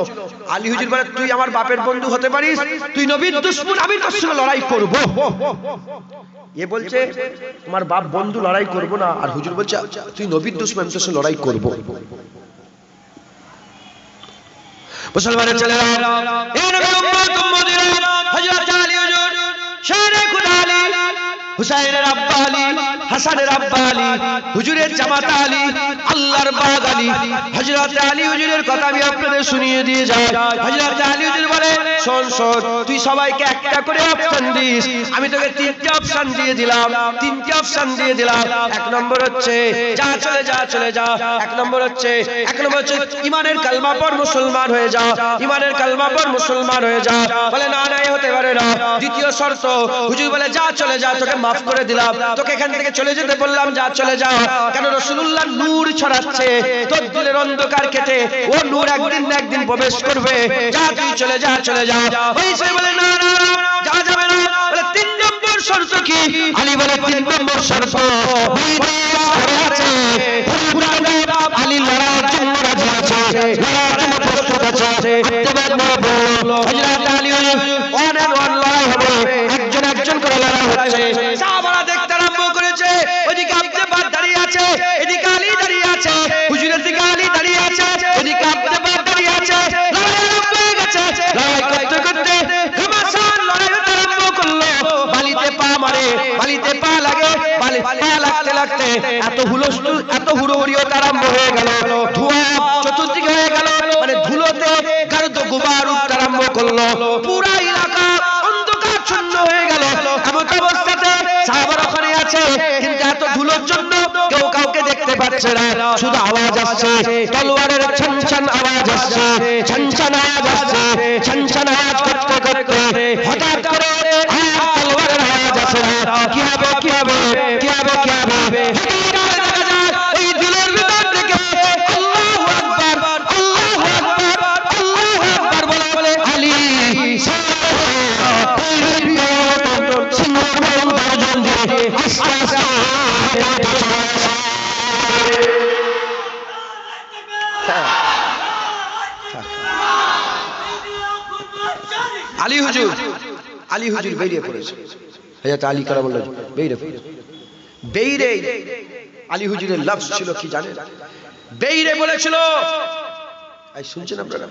আলী হুজুর বলে তুই আমার বাপের বন্ধু হতে পারিস, তুই নবীর দুশমন, আমি তোর সঙ্গে লড়াই করব। এ বলছে তোমার বাপ বন্ধু, লড়াই করব না, আর হুজুর বলছে তুই নবীর দুশমন, আমি তোর সঙ্গে লড়াই করব। মুসলমানের ছেলেরা, এই নবীর উম্মত উম্মতিরা, হযরত আলী হুজুর শানে খুদা আলী, হুসাইনের আব্বা আলী, হাসানের আব্বা আলী, হুজুরের জামাতা আলী, আল্লাহর বাগ আলী, হযরত আলী হুজুরের কথা আমি আপনাদের শুনিয়ে দিয়ে যাই। হযরত আলী হুজুর বলে, শোন শোন, তুই সবাইকে একটা করে অপশন দিস, আমি তোকে তিনটে অপশন দিয়ে দিলাম, তিনটে অপশন দিয়ে দিলাম। এক নম্বর হচ্ছে যা চলে যা চলে যা, এক নম্বর হচ্ছে ইমানের কালমা পড় মুসলমান হয়ে যা, ইমানের কালমা পড় মুসলমান হয়ে যা। বলে না না, এ হতে পারে না। দ্বিতীয় শর্ত, হুজুর বলে যা চলে যা, তোকে মাফ করে দিলাম, তোকে এখান থেকে চলে যেতে বললাম, যা চলে যা। কেন? রাসূলুল্লাহ নূর ছড়াচ্ছে, তোর দিলের অন্ধকার কেটে ও নূর একদিন না একদিন প্রবেশ করবে, যা তুই চলে যা চলে যা। ওই সে বলে না না, যা যাবে না। বলে তিন নম্বর শর্ত কি? আলী বলে তিন নম্বর শর্ত আছে, আলী লড়াইয়ের জন্য রাজি আছে, লড়াইয়ের জন্য প্রস্তুত আছে। হযরত আলী ওয়ান এন্ড ওয়ান লড়াই হবে, একজন একজন করে লড়াই হচ্ছে। সাহাবারা দেখতে আরম্ভ করেছে, ওদিকে আব্দে বাদ দাঁড়িয়ে আছে, এদিকে আলী দাঁড়িয়ে আছে, হুজুরের দিকে আলী দাঁড়িয়ে আছে, ওদিকে আব্দে বাদ দাঁড়িয়ে আছে। লড়াই আরম্ভ হয়ে গেছে, লড়াই করতে করতে ঘমাসান লড়াই আরম্ভ করলো। বালিতে পা মারে, বালিতে পা লাগে, বালি পা লাগতে লাগতে এত হুলস্থুল, এত হুড়োহুড়ি আরম্ভ হয়ে গেল, ধোঁয়া চতুর্দিকে হয়ে গেল, মানে ধুলোতে গাঢ় গুবার উঠতে আরম্ভ করলো, পুরা এলাকা অন্ধকারচ্ছন্ন হয়ে গেল। এমন অবস্থাতে সাহাবারা ওখানে আছে, কিন্তু এত ধুলোর জন্য কেউ কাউকে দেখতে পাচ্ছে না, শুধু আওয়াজ আসছে, তলোয়ারের ছনছন আওয়াজ আসছে, ছনছন আওয়াজ আসছে, ছনছন আওয়াজ করতে করতে হঠাৎ করে তলোয়ারের আওয়াজ আসে। কি হবে কি হবে কি হবে কি হবে? এই দিলের ভিতর থেকে আল্লাহু আকবার, আল্লাহু আকবার, আল্লাহু আকবার বলে বলে আলী আলী হুজুর, আলী হুজুর বেরিয়ে পড়েছে। হযরত আলী কারামাল্লাহ বেরিয়ে বেইরে, আলী হুজুরের লফজ ছিল কি জানেন? বেইরে বলেছিল, এই শুনছেন আপনারা?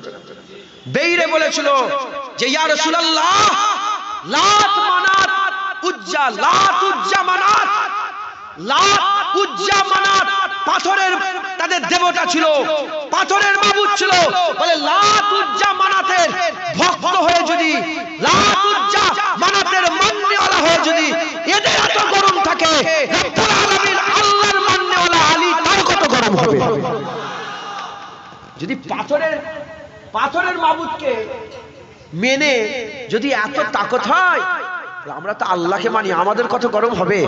বেইরে বলেছিল যে ইয়া রাসূলুল্লাহ, লাত মানাত উজ্জা, লাত উজ্জা মানাত, লাত উজ্জা মানাত পাথরের তাদের দেবতা ছিল, পাথরের মাবুদ ছিল। বলে লাত উজ্জা মানাতের ভক্ত হয়ে যদি, লাত উজ্জা মানাতের মান্যওয়ালা হয়ে যদি এদের এত গরম থাকে, রব্বুল আলামিন আল্লাহর মান্যওয়ালা আলী তার কত গরম হবে? যদি পাথরের মাবুদকে মেনে যদি এত তাকত হয়, আমরা তো আল্লাহকে মানি, আমাদের কত গরম হবে?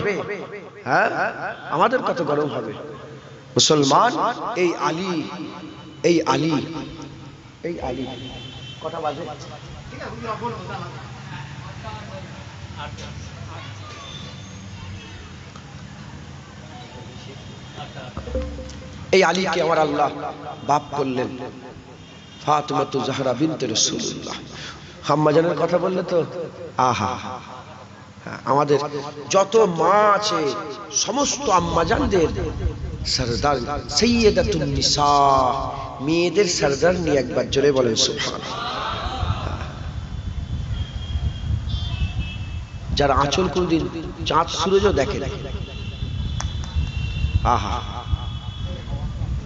হ্যাঁ, আমাদের কত গরম হবে? মুসলমান, এই আলী, এই আলী, এই আলী কটা বাজে? এই আলীকে আমার আল্লাহ বাপ করলেন, ফাতেমাতু জাহরা বিনতে রাসূলুল্লাহ। আম্মা জানের কথা বললে তো আহা, আমাদের যত মা আছে সমস্ত আম্মাজানদের সরদার, সাইয়্যিদাতুন নিসা, মেয়েদের সরদার নিয়ে একবার জোরে বলেন সুবহানাল্লাহ। যার আঁচল কোনদিন চাঁদ সূরজও দেখে না, আহা,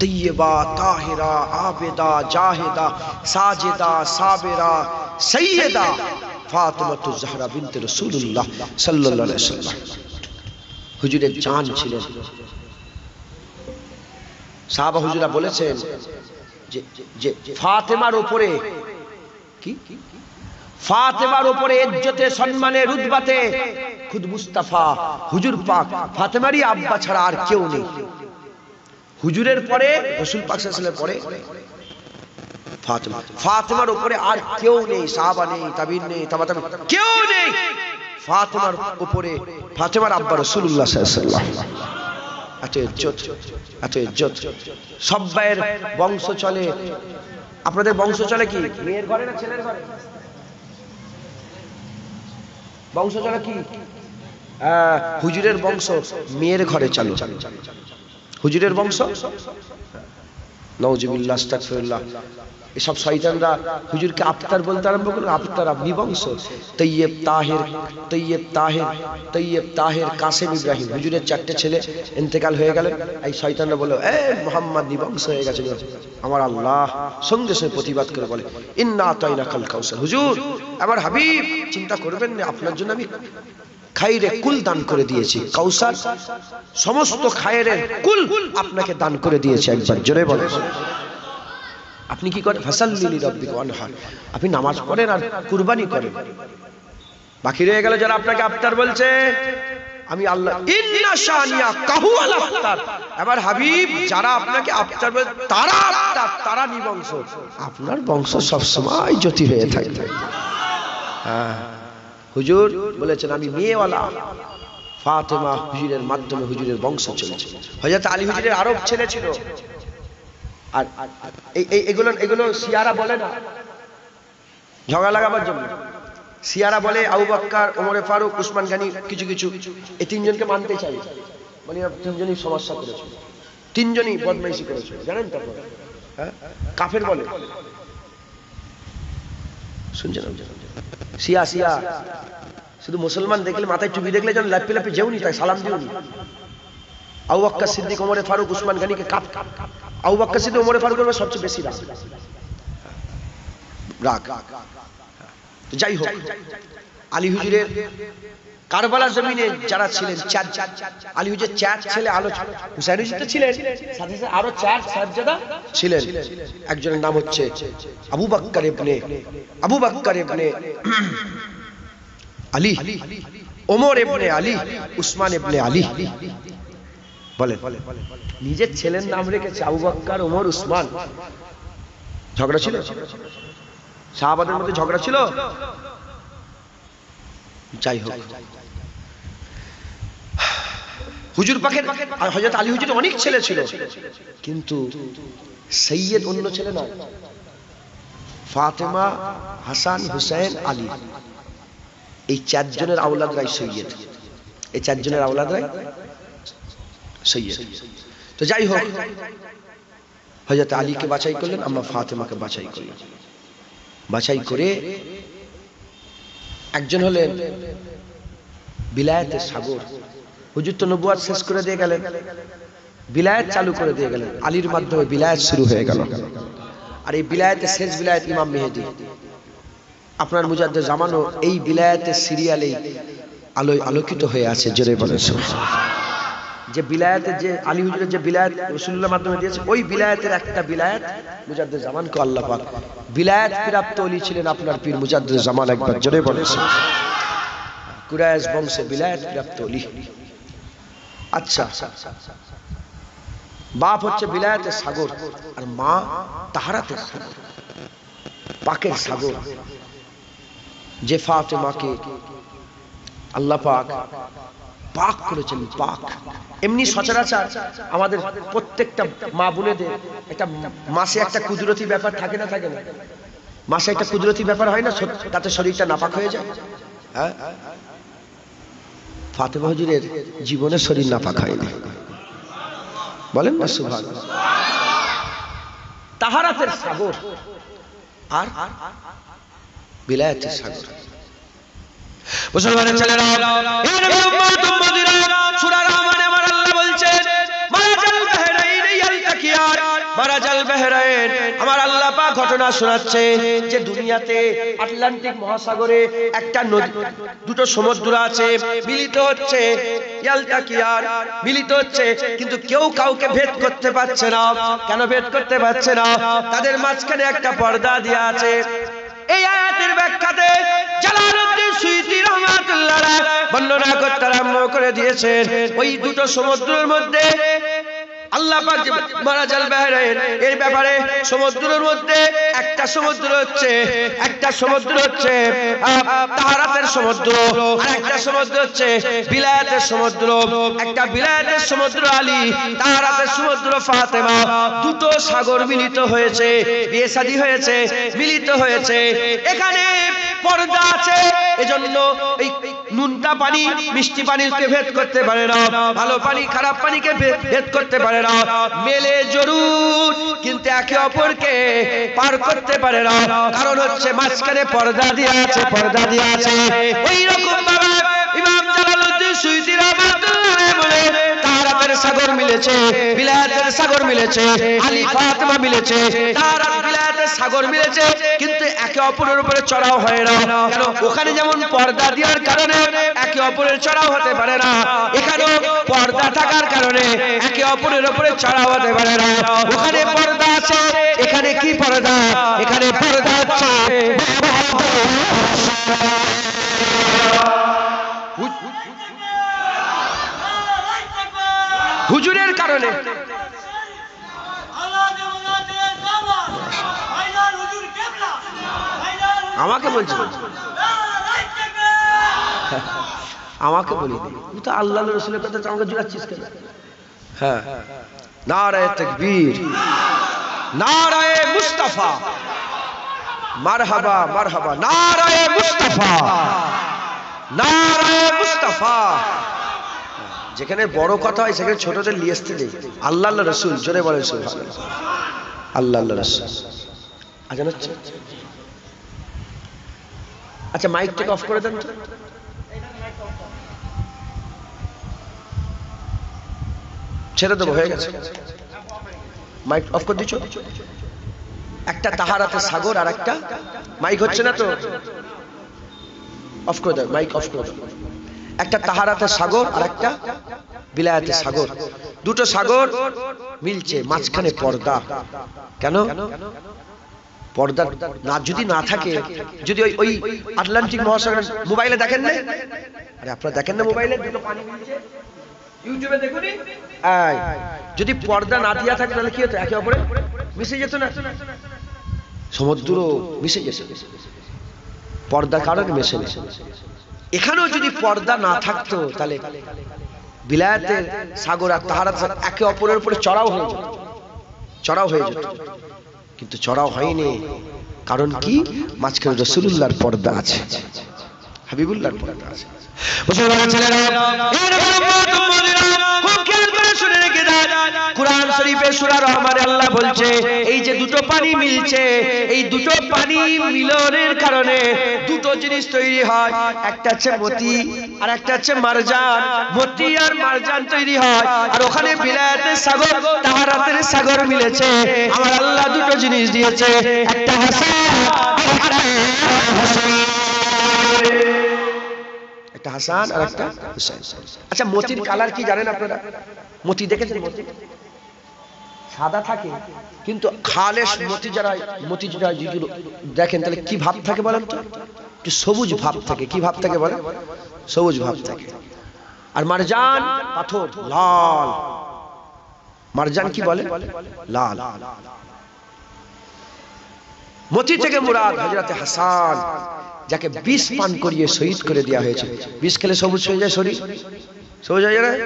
তৈয়বা, তাহিরা, আবেদা, জাহেদা, সাজেদা, সাবেরা, সাইয়্যিদা ফাতেমাতু জাহরা বিনতে রাসূলুল্লাহ সাল্লাল্লাহু আলাইহি ওয়াসাল্লাম হুজুরের জান ছিলেন। সাহাবা হুজুরা বলেছেন যে ফাতেমার উপরে কি ফাতেমার উপরে ইজ্জতে সম্মানে রুতবাতে খুদ মুস্তাফা হুজুর পাক ফাতেমারই আব্বা ছাড়া আর কেউ নেই। হুজুরের পরে রাসূল পাক সাল্লাল্লাহু আলাইহি ওয়াসাল্লামের পরে ফাতেমা, ফাতেমার উপরে আর কেউ নেই, সাহাবা নেই, তাবিঈন নেই, তাবাতাবি কেউ নেই। ফাতেমার উপরে ফাতেমার আব্বা রাসূলুল্লাহ সাল্লাল্লাহু আলাইহি ওয়াসাল্লাম। এত ইজ্জত, এত ইজ্জত। সব ভাইয়ের বংশ চলে। আপনাদের বংশ চলে কি মেয়ের ঘরে না ছেলের ঘরে? বংশ চলে কি? হুজুরের বংশ মেয়ের ঘরে চালু। হুজুরের বংশ নাউজুবিল্লাহ আস্তাগফিরুল্লাহ। এসব শয়তানরা হুজুরকে আফতার বলতে আরম্ভ করলো। আফতার আপনি বংশ তৈয়ব তাহির, তৈয়ব তাহির, তৈয়ব তাহির, কাসেম ইব্রাহিম। হুজুরের 4টে ছেলে ইন্তেকাল হয়ে গেলেন। এই শয়তানরা বলল এ মুহাম্মদ নিবংশ হয়ে গেছে। আমার আল্লাহ সঙ্গে সঙ্গে প্রতিবাদ করে বলে ইন্না আতাইনাকাল কাউসার। হুজুর আমার হাবিব চিন্তা করবেন না, আপনার জন্য আমি খায়রে কুল দান করে দিয়েছি। কাউসার সমস্ত খায়রের কুল আপনাকে দান করে দিয়েছি। একবার জোরে বলেন। আপনি কি করেন? ফাসাল্লি লিরাব্বিকা ওয়ানহার। আপনি নামাজ পড়েন আর কুরবানি করেন। বাকি রয়ে গেল যারা আপনাকে আফতার বলছে, আমি আল্লাহ ইন্না শানিয়া কাহু আল আফতার। আমার হাবিব যারা আপনাকে আফতার বলে তারা আফতার, তারা নিবংশ। আপনার বংশ সব সময় জ্যোতি হয়ে থাকবে। হ্যাঁ, হুজুর বলেছেন আমি মেয়েওয়ালা। ফাতেমা হুজুরের মাধ্যমে হুজুরের বংশ চলেছে। হযরত আলী হুজুরের আরব ছেলে ছিল। আর এগুলো এগুলো শিয়ারা বলে না ঝগড়া লাগাবার জন্য। শিয়ারা বলে আবু বকর, ওমরে ফারুক, উসমান গনি কিছু কিছু এই তিনজনকে মানতে চাই। মানে তিনজনই সমস্যা করেছিল, তিনজনই বদমাইশি করেছিল, জানেন তো? হ্যাঁ, কাফের বলে। শুনছেন? শিয়া শিয়া শুধু মুসলমান দেখলে, মাথায় টুপি দেখলে যেন লাপি লাপি যেওনি, তাই সালাম দিওনি। আবু বকর সিদ্দিক, ওমরে ফারুক, উসমান গনিকে আবু বকর সিদ্দিক, ওমরে ফারুকের সবচেয়ে বেশি রাগ। যাই হোক, আলী হুজুরের কারবালা জমিনে যারা ছিলেন আলী হুজুরের 4 ছেলে, হুসাইন হুজুর তো ছিলেন, সাথে সাথে আরো 4 সাহেবজাদা ছিলেন। একজনের নাম হচ্ছে আবু বকর ইবনে আলী, ওমর ইবনে আলী, উসমান ইবনে আলী। বলেন, নিজের ছেলের নাম রেখেছে আবু বকর, ওমর, উসমান। ঝগড়া ছিল? সাহাবাদের মধ্যে ঝগড়া ছিল? যাই হোক, হুজুর পাকের হযরত আলী হুজুর অনেক ছেলে ছিল, কিন্তু সৈয়দ অন্য ছেলে না। ফাতেমা, হাসান, হুসাইন, আলী, এই 4 জনের আওলাদরাই সৈয়দ। এই 4 জনের আওলাদরাই সৈয়দ। তো যাই হোক, হযরত আলীকে বাছাই করলেন, আম্মা ফাতেমাকে বাছাই করলেন। বাছাই করে একজন হলেন বিলায়েতের সাগর। হুজুর তো নবুয়ত শেষ করে দিয়ে গেলেন, বিলায়েত চালু করে দিয়ে গেলেন। আলীর মাধ্যমে বিলায়েত শুরু হয়ে গেল। আর এই বিলায়েতের শেষ বিলায়েত ইমাম মেহেদী। আপনার মুজাদ্দিদ জামানও এই বিলায়েতের সিরিয়ালেই আলোয় আলোকিত হয়ে আছে। জোরে বলেন যে বিলায়েতের, যে আলী হুজুরের যে বিলায়েত রাসূলুল্লাহর মাধ্যমে দিয়েছে, ওই বিলায়েতের একটা বিলায়েত মুজাদ্দিদ জামানকে আল্লাহ পাক বিলায়েত প্রাপ্ত ওলি ছিলেন আপনার পীর মুজাদ্দিদ জামান। একবার জোরে বলেছেন, কুরাইশ বংশে বিলায়েত প্রাপ্ত ওলি। আচ্ছা, বাপ হচ্ছে বিলায়েতের সাগর আর মা তাহারাতের সাগর, পাকের সাগর। যে ফাতেমাকে আল্লাহ পাক পাক করেছেন, পাক। এমনি সচরাচর আমাদের প্রত্যেকটা মা বোনেদের একটা মাসে একটা কুদরতি ব্যাপার থাকে না, থাকে না? মাসে একটা কুদরতি ব্যাপার হয় না, তাতে শরীরটা নাপাক হয়ে যায়। হ্যাঁ, ফাতেমা হুজুরের জীবনে শরীর নাপাক হয়নি। বলেন না সুবহানাল্লাহ। তাহারাতের সাগর আর বিলায়েতের সাগর। মুসলমানের ছেলেরা, হে নবী উম্মত উম্মতিরা, সূরা রহমানে আমার আল্লাহ বলছেন মারাজাল বাহরাইন ইয়ালতাকিয়ান, মারাজাল বাহরাইন। আমার আল্লাহ পাক ঘটনা শোনাচ্ছে যে দুনিয়াতে আটলান্টিক মহাসাগরে একটা নদী, দুটো সমুদ্র আছে, মিলিত হচ্ছে, ইয়ালতাকিয়ান, মিলিত হচ্ছে, কিন্তু কেউ কাউকে ভেদ করতে পারছে না। কেন ভেদ করতে পারছে না? তাদের মাঝখানে একটা পর্দা দেয়া আছে। এই আয়াতের ব্যাখ্যাতে জালালউদ্দিন সুয়ুতী রাহমাতুল্লাহ আলাইহি বর্ণনা করতে আরম্ভ করে দিয়েছেন ওই দুটো সমুদ্রের মধ্যে আল্লাহ পাক মারাজাল বাহরাইন এর ব্যাপারে সমুদ্রের মধ্যে একটা সমুদ্র হচ্ছে তাহারাতের সমুদ্র আর একটা সমুদ্র হচ্ছে বিলায়াতের সমুদ্র একটা বিলায়াতের সমুদ্র আলী তাহারাতের সমুদ্র ফাতেমা দুটো সাগর মিলিত হয়েছে বিয়ে শাদী হয়েছে মিলিত হয়েছে এখানে পর্দা আছে এজন্য এই নুনটা পানি মিষ্টি পানিকে ভেদ করতে পারে না ভালো পানি খারাপ পানিকে ভেদ করতে পারে না মেলে জরুর কিন্তু একে অপরকে পার করতে পারে না কারণ হচ্ছে মাঝখানে পর্দা দিয়ে আছে ওই রকম ভাবে ইমাম জালালউদ্দিন সুয়ুতী রাহমাতুল্লাহ আলাইহি বলে তাহারাতের সাগর মিলেছে বিলায়াতের সাগর মিলেছে আলী ফাতেমা মিলেছে তাহারাত বিলায়াতের সাগর মিলেছে কিন্তু একে অপরের উপরে চড়াও হয় না কেন ওখানে যেমন পর্দা দেওয়ার কারণে একে অপরের চড়াও হতে পারে না এখানেও পর্দা থাকার কারণে একে অপরের উপরে চড়াও হতে পারে না ওখানে পর্দা আছে এখানে কি পর্দা এখানে পর্দা হচ্ছে হুজুরের কারণে আমাকে বলছি আমাকে বলি তুই তো আল্লাহ রাসূলের কথা আমাকে জুড়াচ্ছিস কেন হ্যাঁ নারায়ে তাকবীর নারায়ে মুস্তাফা মারহাবা মারহাবা নারায়ে মুস্তাফা নারায়ে মুস্তাফা যেখানে বড় কথা হয় সেখানে ছোটদের নিয়ে আসতে নেই আল্লাহ রাসূল জোরে বলেন সুবহানাল্লাহ আল্লাহ রাসূল আজান হচ্ছে আচ্ছা মাইকটাকে অফ করে দেন তো ছেড়ে দেবো হয়ে গেছে মাইক অফ করে দিচ্ছ একটা তাহারাতে সাগর আর একটা মাইক হচ্ছে না তো অফ করে দাও মাইক অফ করে দাও একটা তাহারাতে সাগর আর একটা বিলায়াতে সাগর দুটো সাগর মিলছে মাঝখানে পর্দা কেন পর্দা না যদি না থাকে যদি ওই আটলান্টিক মহাসাগর মোবাইলে দেখেন না আরে আপনারা দেখেন না মোবাইলে দুটো পানি মিলছে ইউটিউবে দেখুন যদি পর্দা না দিয়া থাকে তাহলে কি হতো একে অপরে মিশে যেত না সমুদ্র মিশে যেত পর্দার কারণে মিশে এখানেও যদি পর্দা না থাকতো তাহলে বিলায়াতের সাগর আর তাহারাত একে অপরের উপরে চড়াও হয়ে যেত কিন্তু চড়াও হয়নি কারণ কি মাঝখানে রাসূলুল্লাহর পর্দা আছে হাবিবুল্লাহর পর্দা আছে মুসলমান ছেলেরা কুরআন শরীফে সূরা রহমানে আল্লাহ বলছে এই যে দুটো পানি মিলছে এই দুটো পানি মিলনের কারণে দুটো জিনিস তৈরি হয় একটা হচ্ছে মতি আর একটা হচ্ছে মারজান মতি আর মারজান তৈরি হয় আর ওখানে বিলায়াতের সাগর তাহারাতের সাগর মিলেছে আমার আল্লাহ দুটো জিনিস দিয়েছে একটা হাসান একটা হাসান আর একটা হুসাইন আচ্ছা মতির কালার কি জানেন আপনারা মতি দেখেছেন মতি সাদা থাকে কিন্তু খালেস মতি যারা দেখেন তাহলে কি ভাব থাকে বলেন তো একটু সবুজ ভাব থাকে কি ভাব থাকে বলেন সবুজ ভাব থাকে আর মারজান পাথর লাল মারজান কি বলে লাল মতি থেকে মুরাদ হযরত হাসান যাকে বিষ পান করিয়ে শহীদ করে দেওয়া হয়েছে বিষ খেলে সবুজ হয়ে যায় শরীর সবুজ হয়ে যায়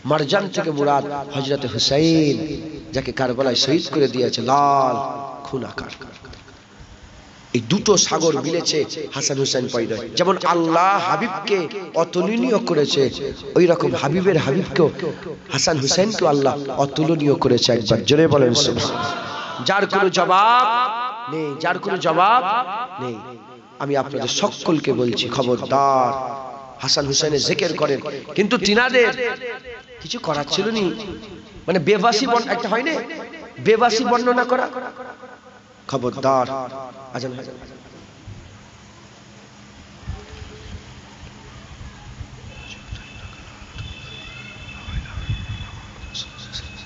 মারজান থেকে মুরাদ হযরত হুসাইন যাকে কারবালায় শহীদ করে দিয়েছে লাল খুন আকার এই দুটো সাগর মিলেছে হাসান হুসাইন পয়দা যেমন আল্লাহ হাবিবকে অতুলনীয় করেছে ওই রকম হাবিবের হাবিবকেও হাসান হুসাইনকে আল্লাহ অতুলনীয় করেছে একবার জোরে বলেন সুবহানাল্লাহ যার কোনো জবাব নেই যার কোনো জবাব নেই আমি আপনাদের সকলকে বলছি খবরদার হাসান হুসাইনের জিকির করেন কিন্তু তিনাদের কিছু করার ছিল নি মানে বেবাসী একটা হয় না বেবাসী বর্ণনা করা খবরদার আজান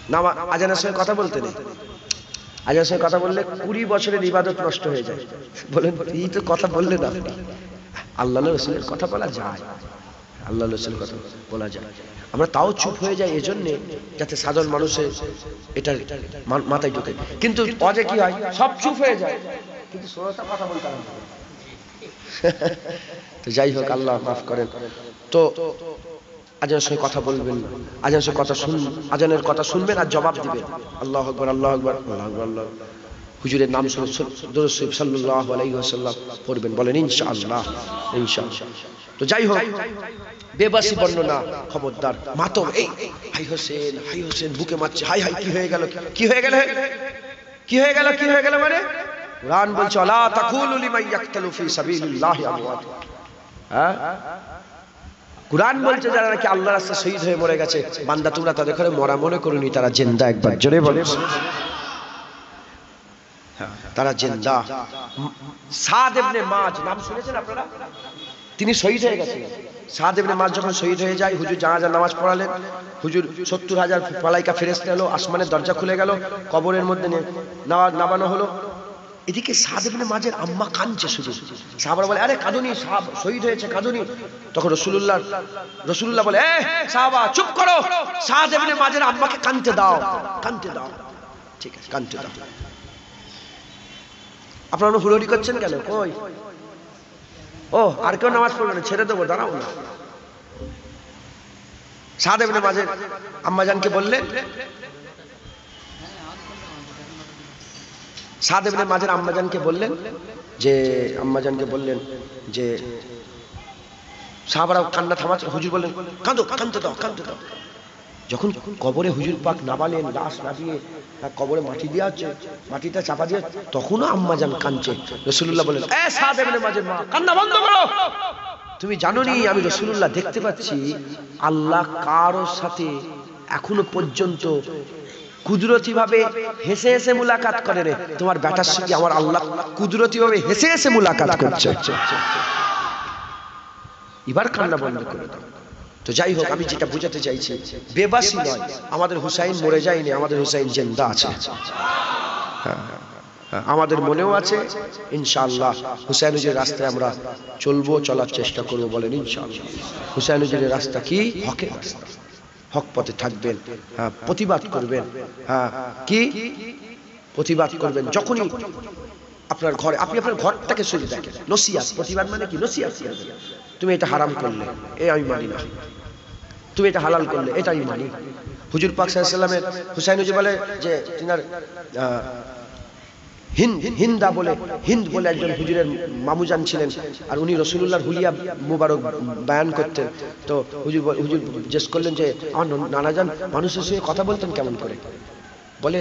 না আজানের সঙ্গে কথা বলতে নেই আজানের সঙ্গে কথা বললে 20 বছরের ইবাদত নষ্ট হয়ে যায়। বলেন এই তো কথা বললে না, আল্লাহ রসুলের কথা বলা যায়, আল্লাহ রসুলের কথা বলা যায়। আমরা তাও চুপ হয়ে যাই এজন্যে যাতে সাধারণ মানুষের এটা মাথায় ঢোকে। কিন্তু অজে কি হয়, সব চুপ হয়ে যায়, কিন্তু শ্রোতা কথা বলতে হবে। তো যাই হোক, আল্লাহ মাফ করেন। তো আজানের সঙ্গে কথা বলবেন না, আজানের সঙ্গে কথা আজানের কথা শুনবেন আর জবাব দিবেন। আল্লাহু আকবার, আল্লাহু আকবার, আল্লাহু আকবার, আল্লাহ। হুজুরের নাম শুনে দরুদ শরীফ সাল্লাল্লাহু আলাইহি ওয়াসাল্লাম পড়বেন, বলেন ইনশাআল্লাহ, ইনশাআল্লাহ। তো যাই হোক, বেবাসি বর্ণনা খবরদার, মাতম, এই হাই হোসেন, হাই হোসেন, বুকে মারছে, হাই হাই, কি হয়ে গেল, কি হয়ে গেল, কি হয়ে গেল, কি হয়ে গেল, মানে কুরআন বলছে আলা তাকুলু লিমান ইয়াকতালু ফি সাবিলিল্লাহি আমওয়াত। হ্যাঁ, কুরআন বলছে যারা নাকি আল্লাহর রাস্তায় শহীদ হয়ে মরে গেছে, বান্দা তোমরা তাদের করে মরা মনে করুনি, তারা জিন্দা। একবার জোরে বলে, তারা জিন্দা। সাদ ইবনে মাজ নাম শুনেছেন আপনারা? তিনি শহীদ হয়ে গেছেন। সাদ ইবনে মাজ যখন শহীদ হয়ে যায়, হুজুর জানাজার নামাজ পড়ালেন, হুজুর 70,000 মালাইকা ফেরেশতা এলো, আসমানের দরজা খুলে গেল, কবরের মধ্যে নামানো হলো। এদিকে সাদ ইবনে মাজের আম্মা কাঁদছে শুধু। সাহাবারা বলে আরে কাঁদুনি, সাহাব শহীদ হয়েছে, কাঁদুনি। তখন রাসূলুল্লাহ বলে এ সাহাবা চুপ করো, সাদ ইবনে মাজের আম্মাকে কাঁদতে দাও, কাঁদতে দাও। ঠিক আছে, কাঁদতে দাও। আপনারা হুড়োড়ি করছেন কেন? কই, ও আর কেউ নামাজ পড়বে না, ছেড়ে দেবো, দাঁড়াও না। সাদ ইবনে মাজের আম্মাজানকে বললেন, সাদ ইবনে মাজের আম্মাজানকে বললেন যে সাহাবারা কান্না থামাচ্ছে, হুজুর বললেন কাঁদো, কাঁদতে দাও, কাঁদতে দাও। যখন কবরে হুজুর পাক নামালেন, লাশ নামিয়ে কবরে মাটি দেওয়া হচ্ছে, মাটিটা চাপা দিয়ে, তখনও আম্মাজান কাঁদছে। রাসূলুল্লাহ বললেন এ সাদ ইবনে মাজের মা, কান্না বন্ধ করো। তুমি জানো নি আমি রাসূলুল্লাহ দেখতে পাচ্ছি আল্লাহ কারোর সাথে এখনো পর্যন্ত কুদরতি ভাবে হেসে হেসে মুলাকাত করে রে, তোমার বেটার সাথে আমার আল্লাহ কুদরতি ভাবে হেসে হেসে মুলাকাত করছে। এবার কান্না বন্ধ করে দাও। তো যাই হোক, আমি যেটা বোঝাতে চাইছি, বেবাসি নয়, আমাদের হুসাইন মরে যায়নি, আমাদের হুসাইন জিন্দা আছে। আমাদের মনেও আছে, ইনশাআল্লাহ হুসাইন হুজুরের রাস্তায় আমরা চলবো, চলার চেষ্টা করবো, বলেন ইনশাআল্লাহ। হুসাইন হুজুরের রাস্তা কি? হকের রাস্তা, হক পথে থাকবেন, হ্যাঁ, প্রতিবাদ করবেন, হ্যাঁ, কি প্রতিবাদ করবেন। যখনই আপনার ঘরে, আপনি আপনার ঘরটাকে শুনে দেখেন, নসিহত, প্রতিবাদ মানে কি? নসিহত। তুমি এটা হারাম করলে, এ আমি মানি না, তুমি এটা হালাল করলে, এটা আমি মানি। হুজুর পাক সাল্লাল্লাহু আলাইহি ওয়াসাল্লামের হুসাইন হুজুর বলে যে তিনার হিন্দ বলে একজন হুজুরের মামুজান ছিলেন, আর উনি রাসূলুল্লাহর হুলিয়া মুবারক বয়ান করতেন। তো হুজুর জিজ্ঞেস করলেন যে আমার নানাজান মানুষের সঙ্গে কথা বলতেন কেমন করে? বলে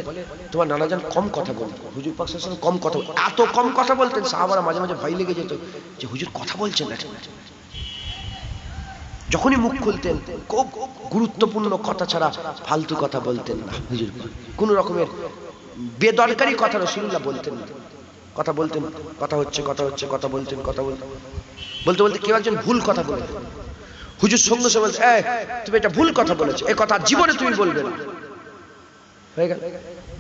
তোমার নানাজান কম কথা বলতেন। হুজুর পাক সাল্লাল্লাহু আলাইহি ওয়াসাল্লাম কম কথা, এত কম কথা বলতেন, সাহাবারা মাঝে মাঝে ভয় লেগে যেত যে হুজুর কথা বলছেন না। যখনই মুখ খুলতেন খুব গুরুত্বপূর্ণ কথা ছাড়া ফালতু কথা বলতেন না হুজুর, কোন রকমের বেদরকারি কথা রাসূলুল্লাহ বলতেন না। কথা বলতেন, কথা হচ্ছে, বলতে বলতে কেউ একজন ভুল কথা বলে, হুজুর সঙ্গে সঙ্গে বলছে তুমি এটা ভুল কথা বলেছো, এই কথা জীবনে তুমি বলবে না। হয়ে গেল।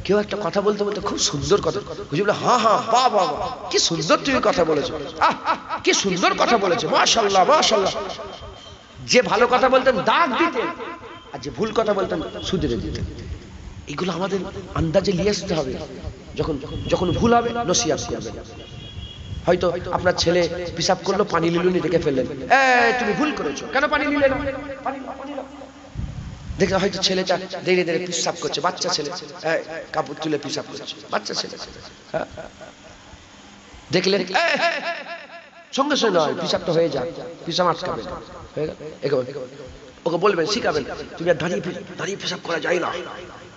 কেউ একটা কথা বলতে বলতে খুব সুন্দর কথা, হুজুর বলে হ্যাঁ হ্যাঁ, বাহ বাহ, কি সুন্দর তুমি কথা বলেছো, কি সুন্দর কথা বলেছো, মাশাআল্লাহ মাশাআল্লাহ। যে ভালো কথা বলতেন দাগ দিতেন, আর যে ভুল কথা বলতেন শুধরে দিতেন। এগুলো আমাদের আন্দাজে নিয়ে আসতে হবে। যখন ভুল হবে নসিহত করবেন। হয়তো আপনার ছেলে পেশাব করলো, পানি লিলুনি, দেখে ফেললেন, তুমি ভুল করেছো, কেন পানি নিলে না? দেখে হয়তো ছেলেটা ধীরে ধীরে পেশাব করছে, বাচ্চা ছেলে, কাপড় তুলে পেশাব করছে, বাচ্চা ছেলে, দেখলেন সঙ্গে সঙ্গে নয়, পেশাবটা হয়ে যাক, পেশাব আটকাবে না, ওকে বলবেন, শিখাবেন, তুমি আর দাঁড়িয়ে পেশাব করা যায় না,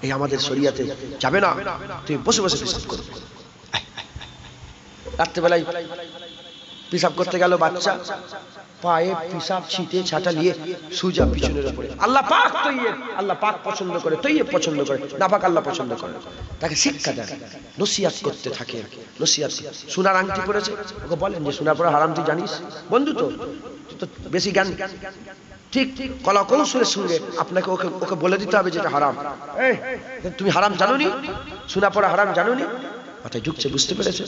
এই আমাদের শরিয়াতে যাবে না, তুমি বসে বসে পেশাব করো। রাত্রেবেলায় পেশাব করতে গেল বাচ্চা, পায়ে পেশাব ছিটে ছাটা নিয়ে সুজা পিছনের উপরে। আল্লাহ পাক তৈয়ব, আল্লাহ পাক পছন্দ করে, তৈয়ব পছন্দ করে, নাপাক আল্লাহ পছন্দ করে। তাকে শিক্ষা দেন, নসিহত করতে থাকে, নসিহত। সোনার আংটি পরেছে, ওকে বলেন যে সোনা পরা হারাম তুই জানিস? বন্ধু তো তো বেশি জ্ঞান ঠিক কলা কৌশলের সঙ্গে আপনাকে ওকে বলে দিতে হবে যেটা হারাম। তুমি হারাম জানোনি, শোনা পড়া হারাম জানোনি, মাথায় ঢুকছে, বুঝতে পেরেছে?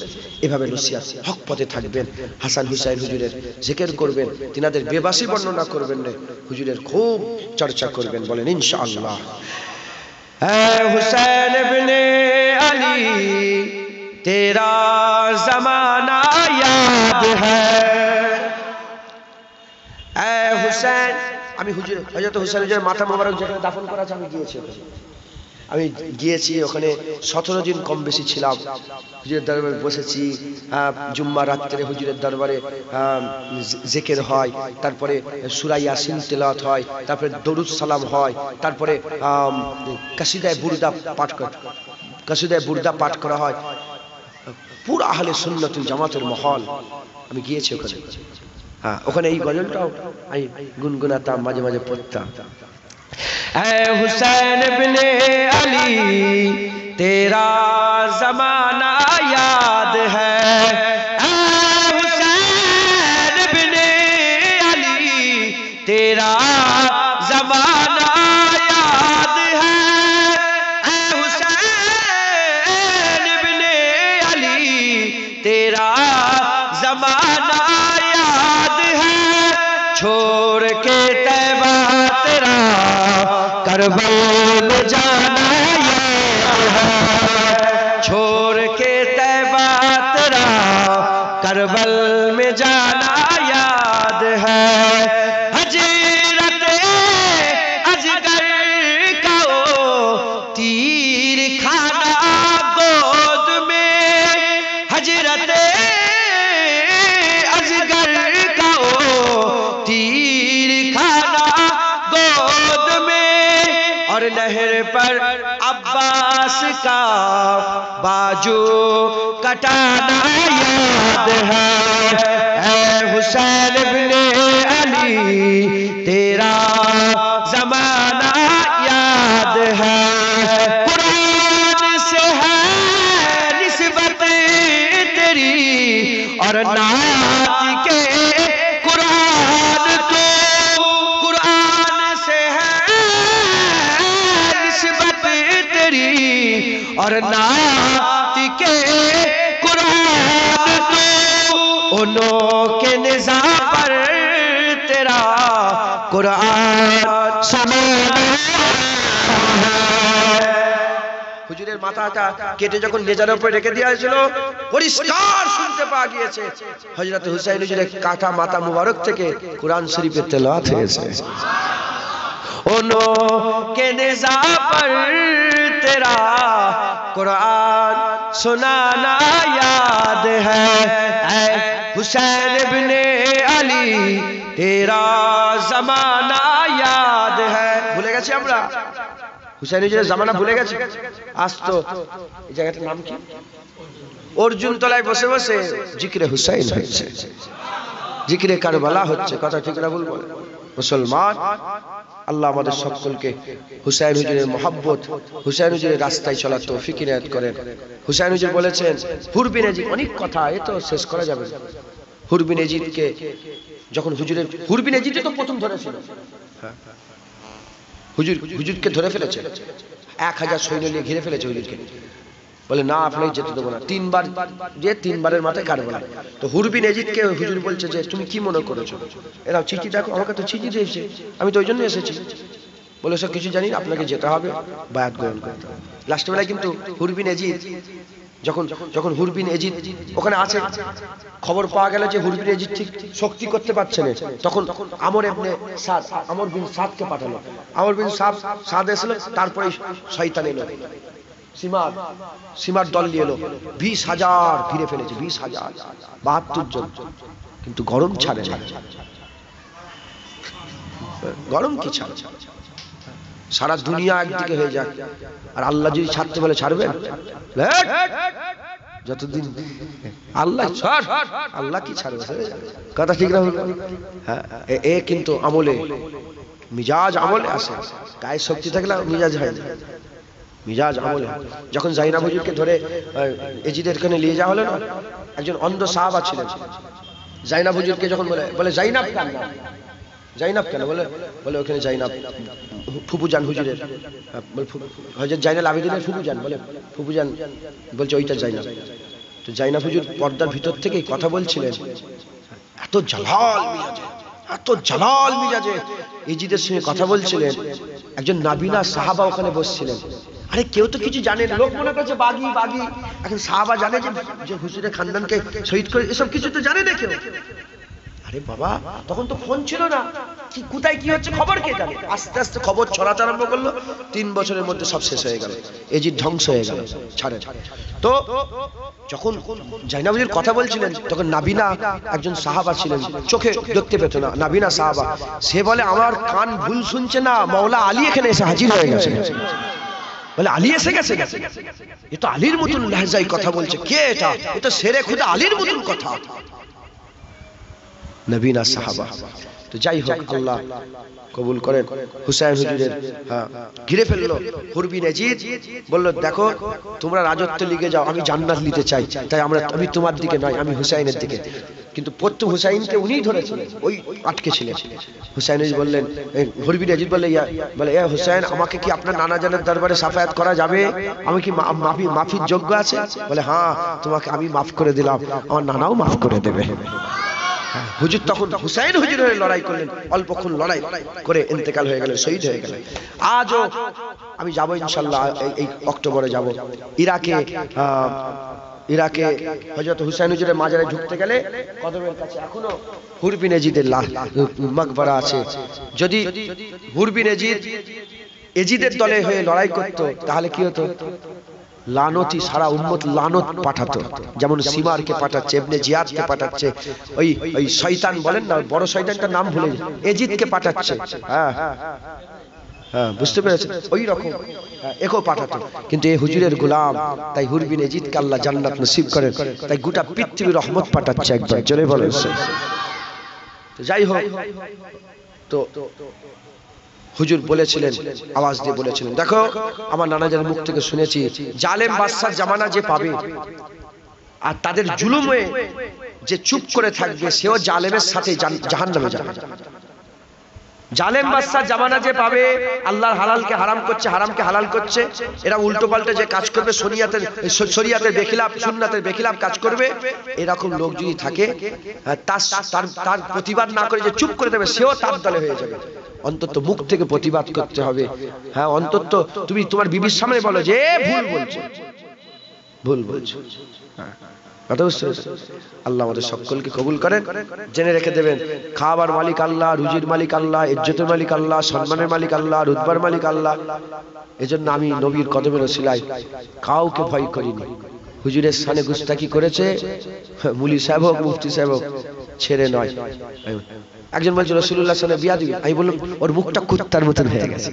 এভাবে নসিহত হক পথে থাকবেন। হাসান হুসাইন হুজুরের জিকির করবেন, তিনাদের বেবাসী বর্ণনা করবেন না, হুজুরের খুব চর্চা করবেন। বলেন ইনশাআল্লাহ। হুসैन इब्ने अली तेरा जमाना याद है। হুসেন, আমি হযরত হুসেন হুজুরের মাথা মোবারক যেখানে দাফন করা আছে আমি গিয়েছি ওখানে 17 দিন কম বেশি ছিলাম। হুজুরের দরবারে বসেছি, জুম্মা রাত্রে হুজুরের দরবারে জিকির হয়, তারপরে সূরা ইয়াসিন তেলাওয়াত হয়, তারপরে দরুদ সালাম হয়, তারপরে কাসিদায়ে বুরদা পাঠ করা হয়। পুরো আহলে সুন্নাতুল জামাতের মহল। আমি গিয়েছি ওখানে, ওখানে এই গজলটাও আমি গুনগুনাতাম, মাঝে মাঝে পড়তাম। हुसैन इब्ने अली तेरा जमाना याद है। हुसैन इब्ने अली तेरा जमाना याद है। हुसैन इब्ने अली तेरा जमाना याद है। छोड़ के तैबा तेरा करबल में जाना याद है। छोड़ के तैबा तेरा करबल में जाना याद है। हजरते अजगर का ओ तीर खाना गोद में। हजरते अजगर का ओ तीर खाना गोद में। और नहर पर अब्बास का बाजू कटाना याद है। हुसैन इब्ने अली तेरा जमाना याद है। कुरान से है निस्बत तेरी और नात के कुरान को। कुरान से है निस्बत तेरी और नात के कुरान को। उन्हों के निज़ाम पर तेरा कुरान समाना। হুজুরের মাথাটা কেটে যখন নেজার উপরে রেখে দেওয়া হয়েছিল, পরিষ্কার শুনতে পাওয়া গিয়েছে হযরত হুসাইন হুজুরের কাটা মাথা মুবারক থেকে কুরআন শরীফের তেলাওয়াত হয়েছে। उन्हों के निज़ा पर तेरा कुरान सुनाना याद है। हुसैन इब्ने अली तेरा जमाना याद है। भूले গেছি আমরা হুসাইন হুজুরের জামানা ভুলে গেছি। আজ তো এই জায়গাটার নাম কি? অর্জুন তলায় বসে বসে জিকিরে হুসাইন হচ্ছে, জিকিরে কারবালা হচ্ছে। কথা ঠিক না ভুল বলে মুসলমান? আল্লাহ আমাদের সকলকে হুসাইন হুজুরের মহব্বত, হুসাইন হুজুরের রাস্তায় চলার তৌফিক ইনায়াত করেন। হুসাইন হুজুর বলেছেন, হুর বিন ইয়াজিদ, অনেক কথা এ তো শেষ করা যাবে না। হুর বিন ইয়াজিদকে যখন হুর বিন ইয়াজিদ তো প্রথম ধরেছিল, হুজুরকে ধরে ফেলেছে, 1000 সৈন্য নিয়ে ঘিরে ফেলেছে হুজুরকে। বলে না, আপনাকে যেতে দেবো না। 3 বার যে 3 বারের মাথায় কারবালা। তো হুর বিন ইয়াজিদকে হুজুর বলছে যে তুমি কি মনে করেছো? এরা চিঠি দেখো, আমাকে তো চিঠি দিয়েছে, আমি তো ওই জন্য এসেছি। বলে সব কিছু জানি, আপনাকে যেতে হবে, বায়াত গ্রহণ করতে হবে। লাস্ট বেলায় কিন্তু হুর বিন ইয়াজিদ যখন হুর বিন ইয়াজিদ ওখানে আছে, খবর পাওয়া গেল যে হুর বিন ইয়াজিদ ঠিক শক্তি করতে পারছে না, তখন আমর বিন সাদকে পাঠালো। আমর বিন সাদ এসেছিল, তারপরে শয়তান এলো, সীমার দল নিয়ে এলো। 20,000 ঘিরে ফেলেছে, 20,000, 72 জন। কিন্তু গরম ছাড়ে না। গরম কি ছাড়ে? সারা দুনিয়া একদিকে হয়ে যায়, আর আল্লাহ যদি ছাড়তে বলে ছাড়বেন? যতদিন আল্লাহ কি ছাড়বে? কথা ঠিক না? হ্যাঁ, এ কিন্তু আমলে মিজাজ আমলে আসে। গায়ে শক্তি থাকলে মিজাজ হয় না, মিজাজ আমলে। যখন জাইনাব হুজুরকে ধরে এজিদের এখানে নিয়ে যাওয়া হলো না, একজন অন্ধ সাহাবা ছিলেন, জাইনাব হুজুরকে যখন বলে জাইনাব কেন, জাইনাব কেন বলে ওখানে জাইনাব ফুপুজান হুজুরের, হযরত জাইনাল আবেদিনের ফুপুজান, বলে ফুপুজান বলছে ওইটা জাইনাব। তো জাইনাব হুজুর পর্দার ভিতর থেকেই কথা বলছিলেন, এত জালাল মিজাজে ইজিদের সঙ্গে কথা বলছিলেন। একজন নাবিনা সাহাবা ওখানে বসছিলেন। আরে কেউ তো কিছু জানে না, লোক মনে করছে বাগি। এখন সাহাবা জানে যে হুজুরের খানদানকে শহীদ করে, এসব কিছু তো জানে না কেউ। আরে বাবা, তখন তো ফোন ছিল না, কি কোথায় কি হচ্ছে খবর কে জানে? আস্তে আস্তে খবর ছড়াতে আরম্ভ করলো। 3 বছরের মধ্যে সব শেষ হয়ে গেল, এজিদ ধ্বংস হয়ে গেল। ছাড়ে তো যখন জাইনাব হুজুর কথা বলছিলেন, তখন নাবিনা একজন সাহাবা ছিলেন, চোখে দেখতে পেত না, নাবিনা সাহাবা। সে বলে আমার কান ভুল শুনছে না, মাওলা আলী এখানে এসে হাজির হয়ে গেছে। বলে আলী এসে গেছে, এ তো আলীর মতন লহজায় কথা বলছে, কে এটা? এটা শেরে খুদা আলীর মতন কথা। নবীনা সাহাবা। তো যাই হোক, আল্লাহ কবুল করেন। হুসাইন হুজুরের ঘিরে ফেললো হুরবিন এজিদ, বলল দেখো তোমরা রাজত্ব লিগে যাও, আমি জান্নাত নিতে চাই, তাই আমি তোমার দিকে নয়, আমি হুসাইনের দিকে। কিন্তু প্রথম হুসাইনকে উনিই ধরেছিলেন, ওই আটকে ছিলেন। হুসাইন বললেন, হুরবিন এজিদ বলে এ হুসাইন, আমাকে কি আপনার নানা জানের দরবারে সাফায়াত করা যাবে? আমি কি মাফির যোগ্য আছে? বলে হ্যাঁ, তোমাকে আমি মাফ করে দিলাম, আমার নানাও মাফ করে দেবে। হুজুর তখন হুসাইন হুজুর হয়ে লড়াই করলেন, অল্পক্ষণ লড়াই করে ইন্তেকাল হয়ে গেলেন, শহীদ হয়ে গেলেন। আজও আমি যাব ইনশাআল্লাহ, এই অক্টোবরে যাব ইরাকে। হযরত হুসাইন হুজুরের মাজারে ঢুকতে গেলে কদমের কাছে এখনো হুরবিন এজিদের মাকবারা আছে। যদি হুরবিন এজিদের দলে হয়ে লড়াই করত, তাহলে কি হতো? লানতি সারা উম্মত লানত পাঠাতো, যেমন সিমারকে পাঠাচ্ছে, ইবনে জিয়াদকে পাঠাচ্ছে, ওই শয়তান বলেন না, বড় শয়তানটার নাম ভুলে এজিদকে পাঠাচ্ছে। হ্যাঁ, বুঝতে পেরেছেন? ওই রকম একেও পাঠাতো। কিন্তু এই হুজুরের গোলাম, তাই হুরবিন এজিদকে আল্লাহ জান্নাত নসিব করেন, তাই গোটা পৃথিবীর রহমত পাঠাচ্ছে। একবার জোরে বলেন। যাই হোক, তো হুজুর বলেছিলেন, আওয়াজ দিয়ে বলেছিলেন, দেখো আমার নানাজানের মুখ থেকে শুনেছি, জালেম বাদশার জামানা যে পাবে আর তাদের জুলুমে যে চুপ করে থাকবে, সেও জালেমের সাথে জাহান্নামে যাবে। জালেম বাদশার জামানা যে পাবে, আল্লাহর হালালকে হারাম করছে, হারামকে হালাল করছে, এরা উল্টো পাল্টা যে কাজ করবে, শরিয়াতের বেখিলাফ, সুন্নাতের বেখিলাফ কাজ করবে, এরকম লোক যদি থাকে, তার প্রতিবাদ না করে যে চুপ করে দেবে, সেও তার দলে হয়ে যাবে। অন্তত মুখ থেকে প্রতিবাদ করতে হবে। হ্যাঁ, অন্তত তুমি তোমার বিবির সামনে বলো যে ভুল বলছো। কথা বুঝতে পেরেছো? আল্লাহ আমাদের সকলকে কবুল করেন। জেনে রেখে দেবেন, খাবার মালিক আল্লাহ, রুজির মালিক আল্লাহ, ইজ্জতের মালিক আল্লাহ, সম্মানের মালিক আল্লাহ, রুতবার মালিক আল্লাহ। এজন্য আমি নবীর কদমের ওসিলায় কাউকে ভয় করিনি। হুজুরের সামনে গুস্তাকি করেছে, মুলি সাহেব হোক, মুফতি সাহেব হোক, ছেড়ে নয়। একজন বলছিল রাসূলুল্লাহ সাল্লাল্লাহু আলাইহি ওয়াসাল্লাম বিয়া দিবি, আমি বললাম ওর মুখটা কুত্তার মতন হয়ে গেছে।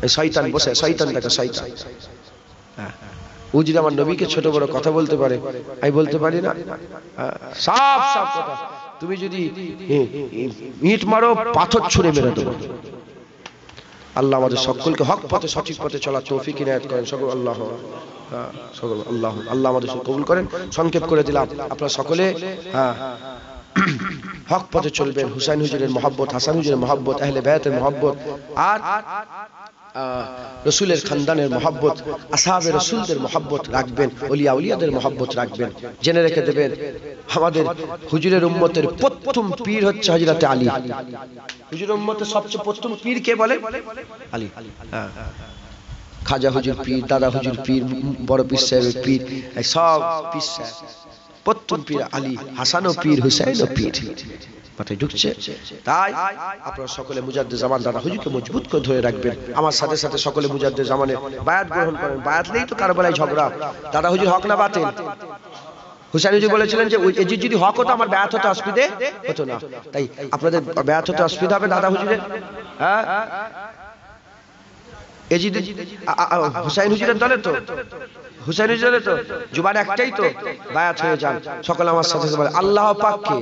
এই শয়তান বসে, শয়তান দেখো, শয়তান। ও যদি আমার নবীকে ছোট বড় কথা বলতে পারে, আমি বলতে পারি না? সাফ সাফ কথা। তুমি যদি ইট মারো, পাথর ছুঁড়ে মেরে দেবো। আল্লাহ আমাদের সকলকে হক পথে, সঠিক পথে চলার তৌফিক ইনায়াত করেন। সকল আল্লাহ আল্লাহ আমাদের কবুল করেন। সংক্ষেপ করে দিলাম, আপনারা সকলে হক পথে চলবেন। হুসাইন হুজুরের মহব্বত, হাসান হুজুরের মহব্বত, আহলে বায়াতের মহব্বত, আর রসুলের খানদানের মহব্বত, আসহাবে রসুলদের মহব্বত রাখবেন, ওলিয়া উলিয়াদের মহব্বত রাখবেন। জেনে রেখে দেবেন, আমাদের হুজুরের উম্মতের প্রথম পীর হচ্ছে হযরত আলী। হুজুরের উম্মতের সবচেয়ে প্রথম পীর কে বলে? আলী। খাজা হুজুর পীর, দাদা হুজুর পীর, বড় পীর সাহেবের পীর, সব পীর সাহেব প্রথম পীর আলী। হাসানও পীর, হুসাইনও পীর। মাথায় ঢুকছে? তাই আপনারা সকলে মুজাদ্দিদ জামান দাদা হুজুরকে মজবুত করে ধরে রাখবেন। আমার সাথে সাথে সকলে মুজাদ্দিদ জামানের বায়াত গ্রহণ করেন। বায়াত নেই তো কারবালায় ঝগড়া। দাদা হুজুর হক না বাতিল? হুসাইন হুজুর বলেছিলেন যে এজিদ যদি হক হতো, আমার বায়াত হতে অসুবিধে হতো না। তাই আপনাদের বায়াত হতে অসুবিধা হবে দাদা হুজুরের? হ্যাঁ, এজিদ হুসাইন হুজুরের দলে তো, হুসাইন হুজুরের তো জুবান একটাই তো, বায়াত হয়ে যান। সকলে আমার সাথে সাথে আল্লাহ পাককে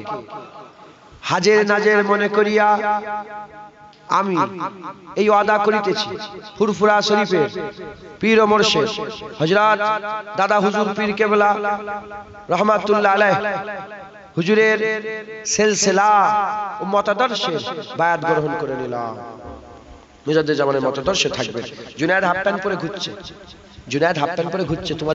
হাজের নাজের মনে করিয়া আমি এই ওয়াদা করিতেছি ফুরফুরা শরীফের পীর ও মুর্শিদ হযরত দাদা হুজুর পীর কেবলা রহমাতুল্লাহ আলাইহ হুজুরের সিলসিলা ও মতাদর্শে বায়াত গ্রহণ করে নিলাম। মুজাদ্দিদ জামানের মতাদর্শে থাকবে। জুনায়েদ হাফ প্যান্ট পরে ঘুরছে, জুনায়েদ হাফ প্যান্ট পরে ঘুরছে। তোমার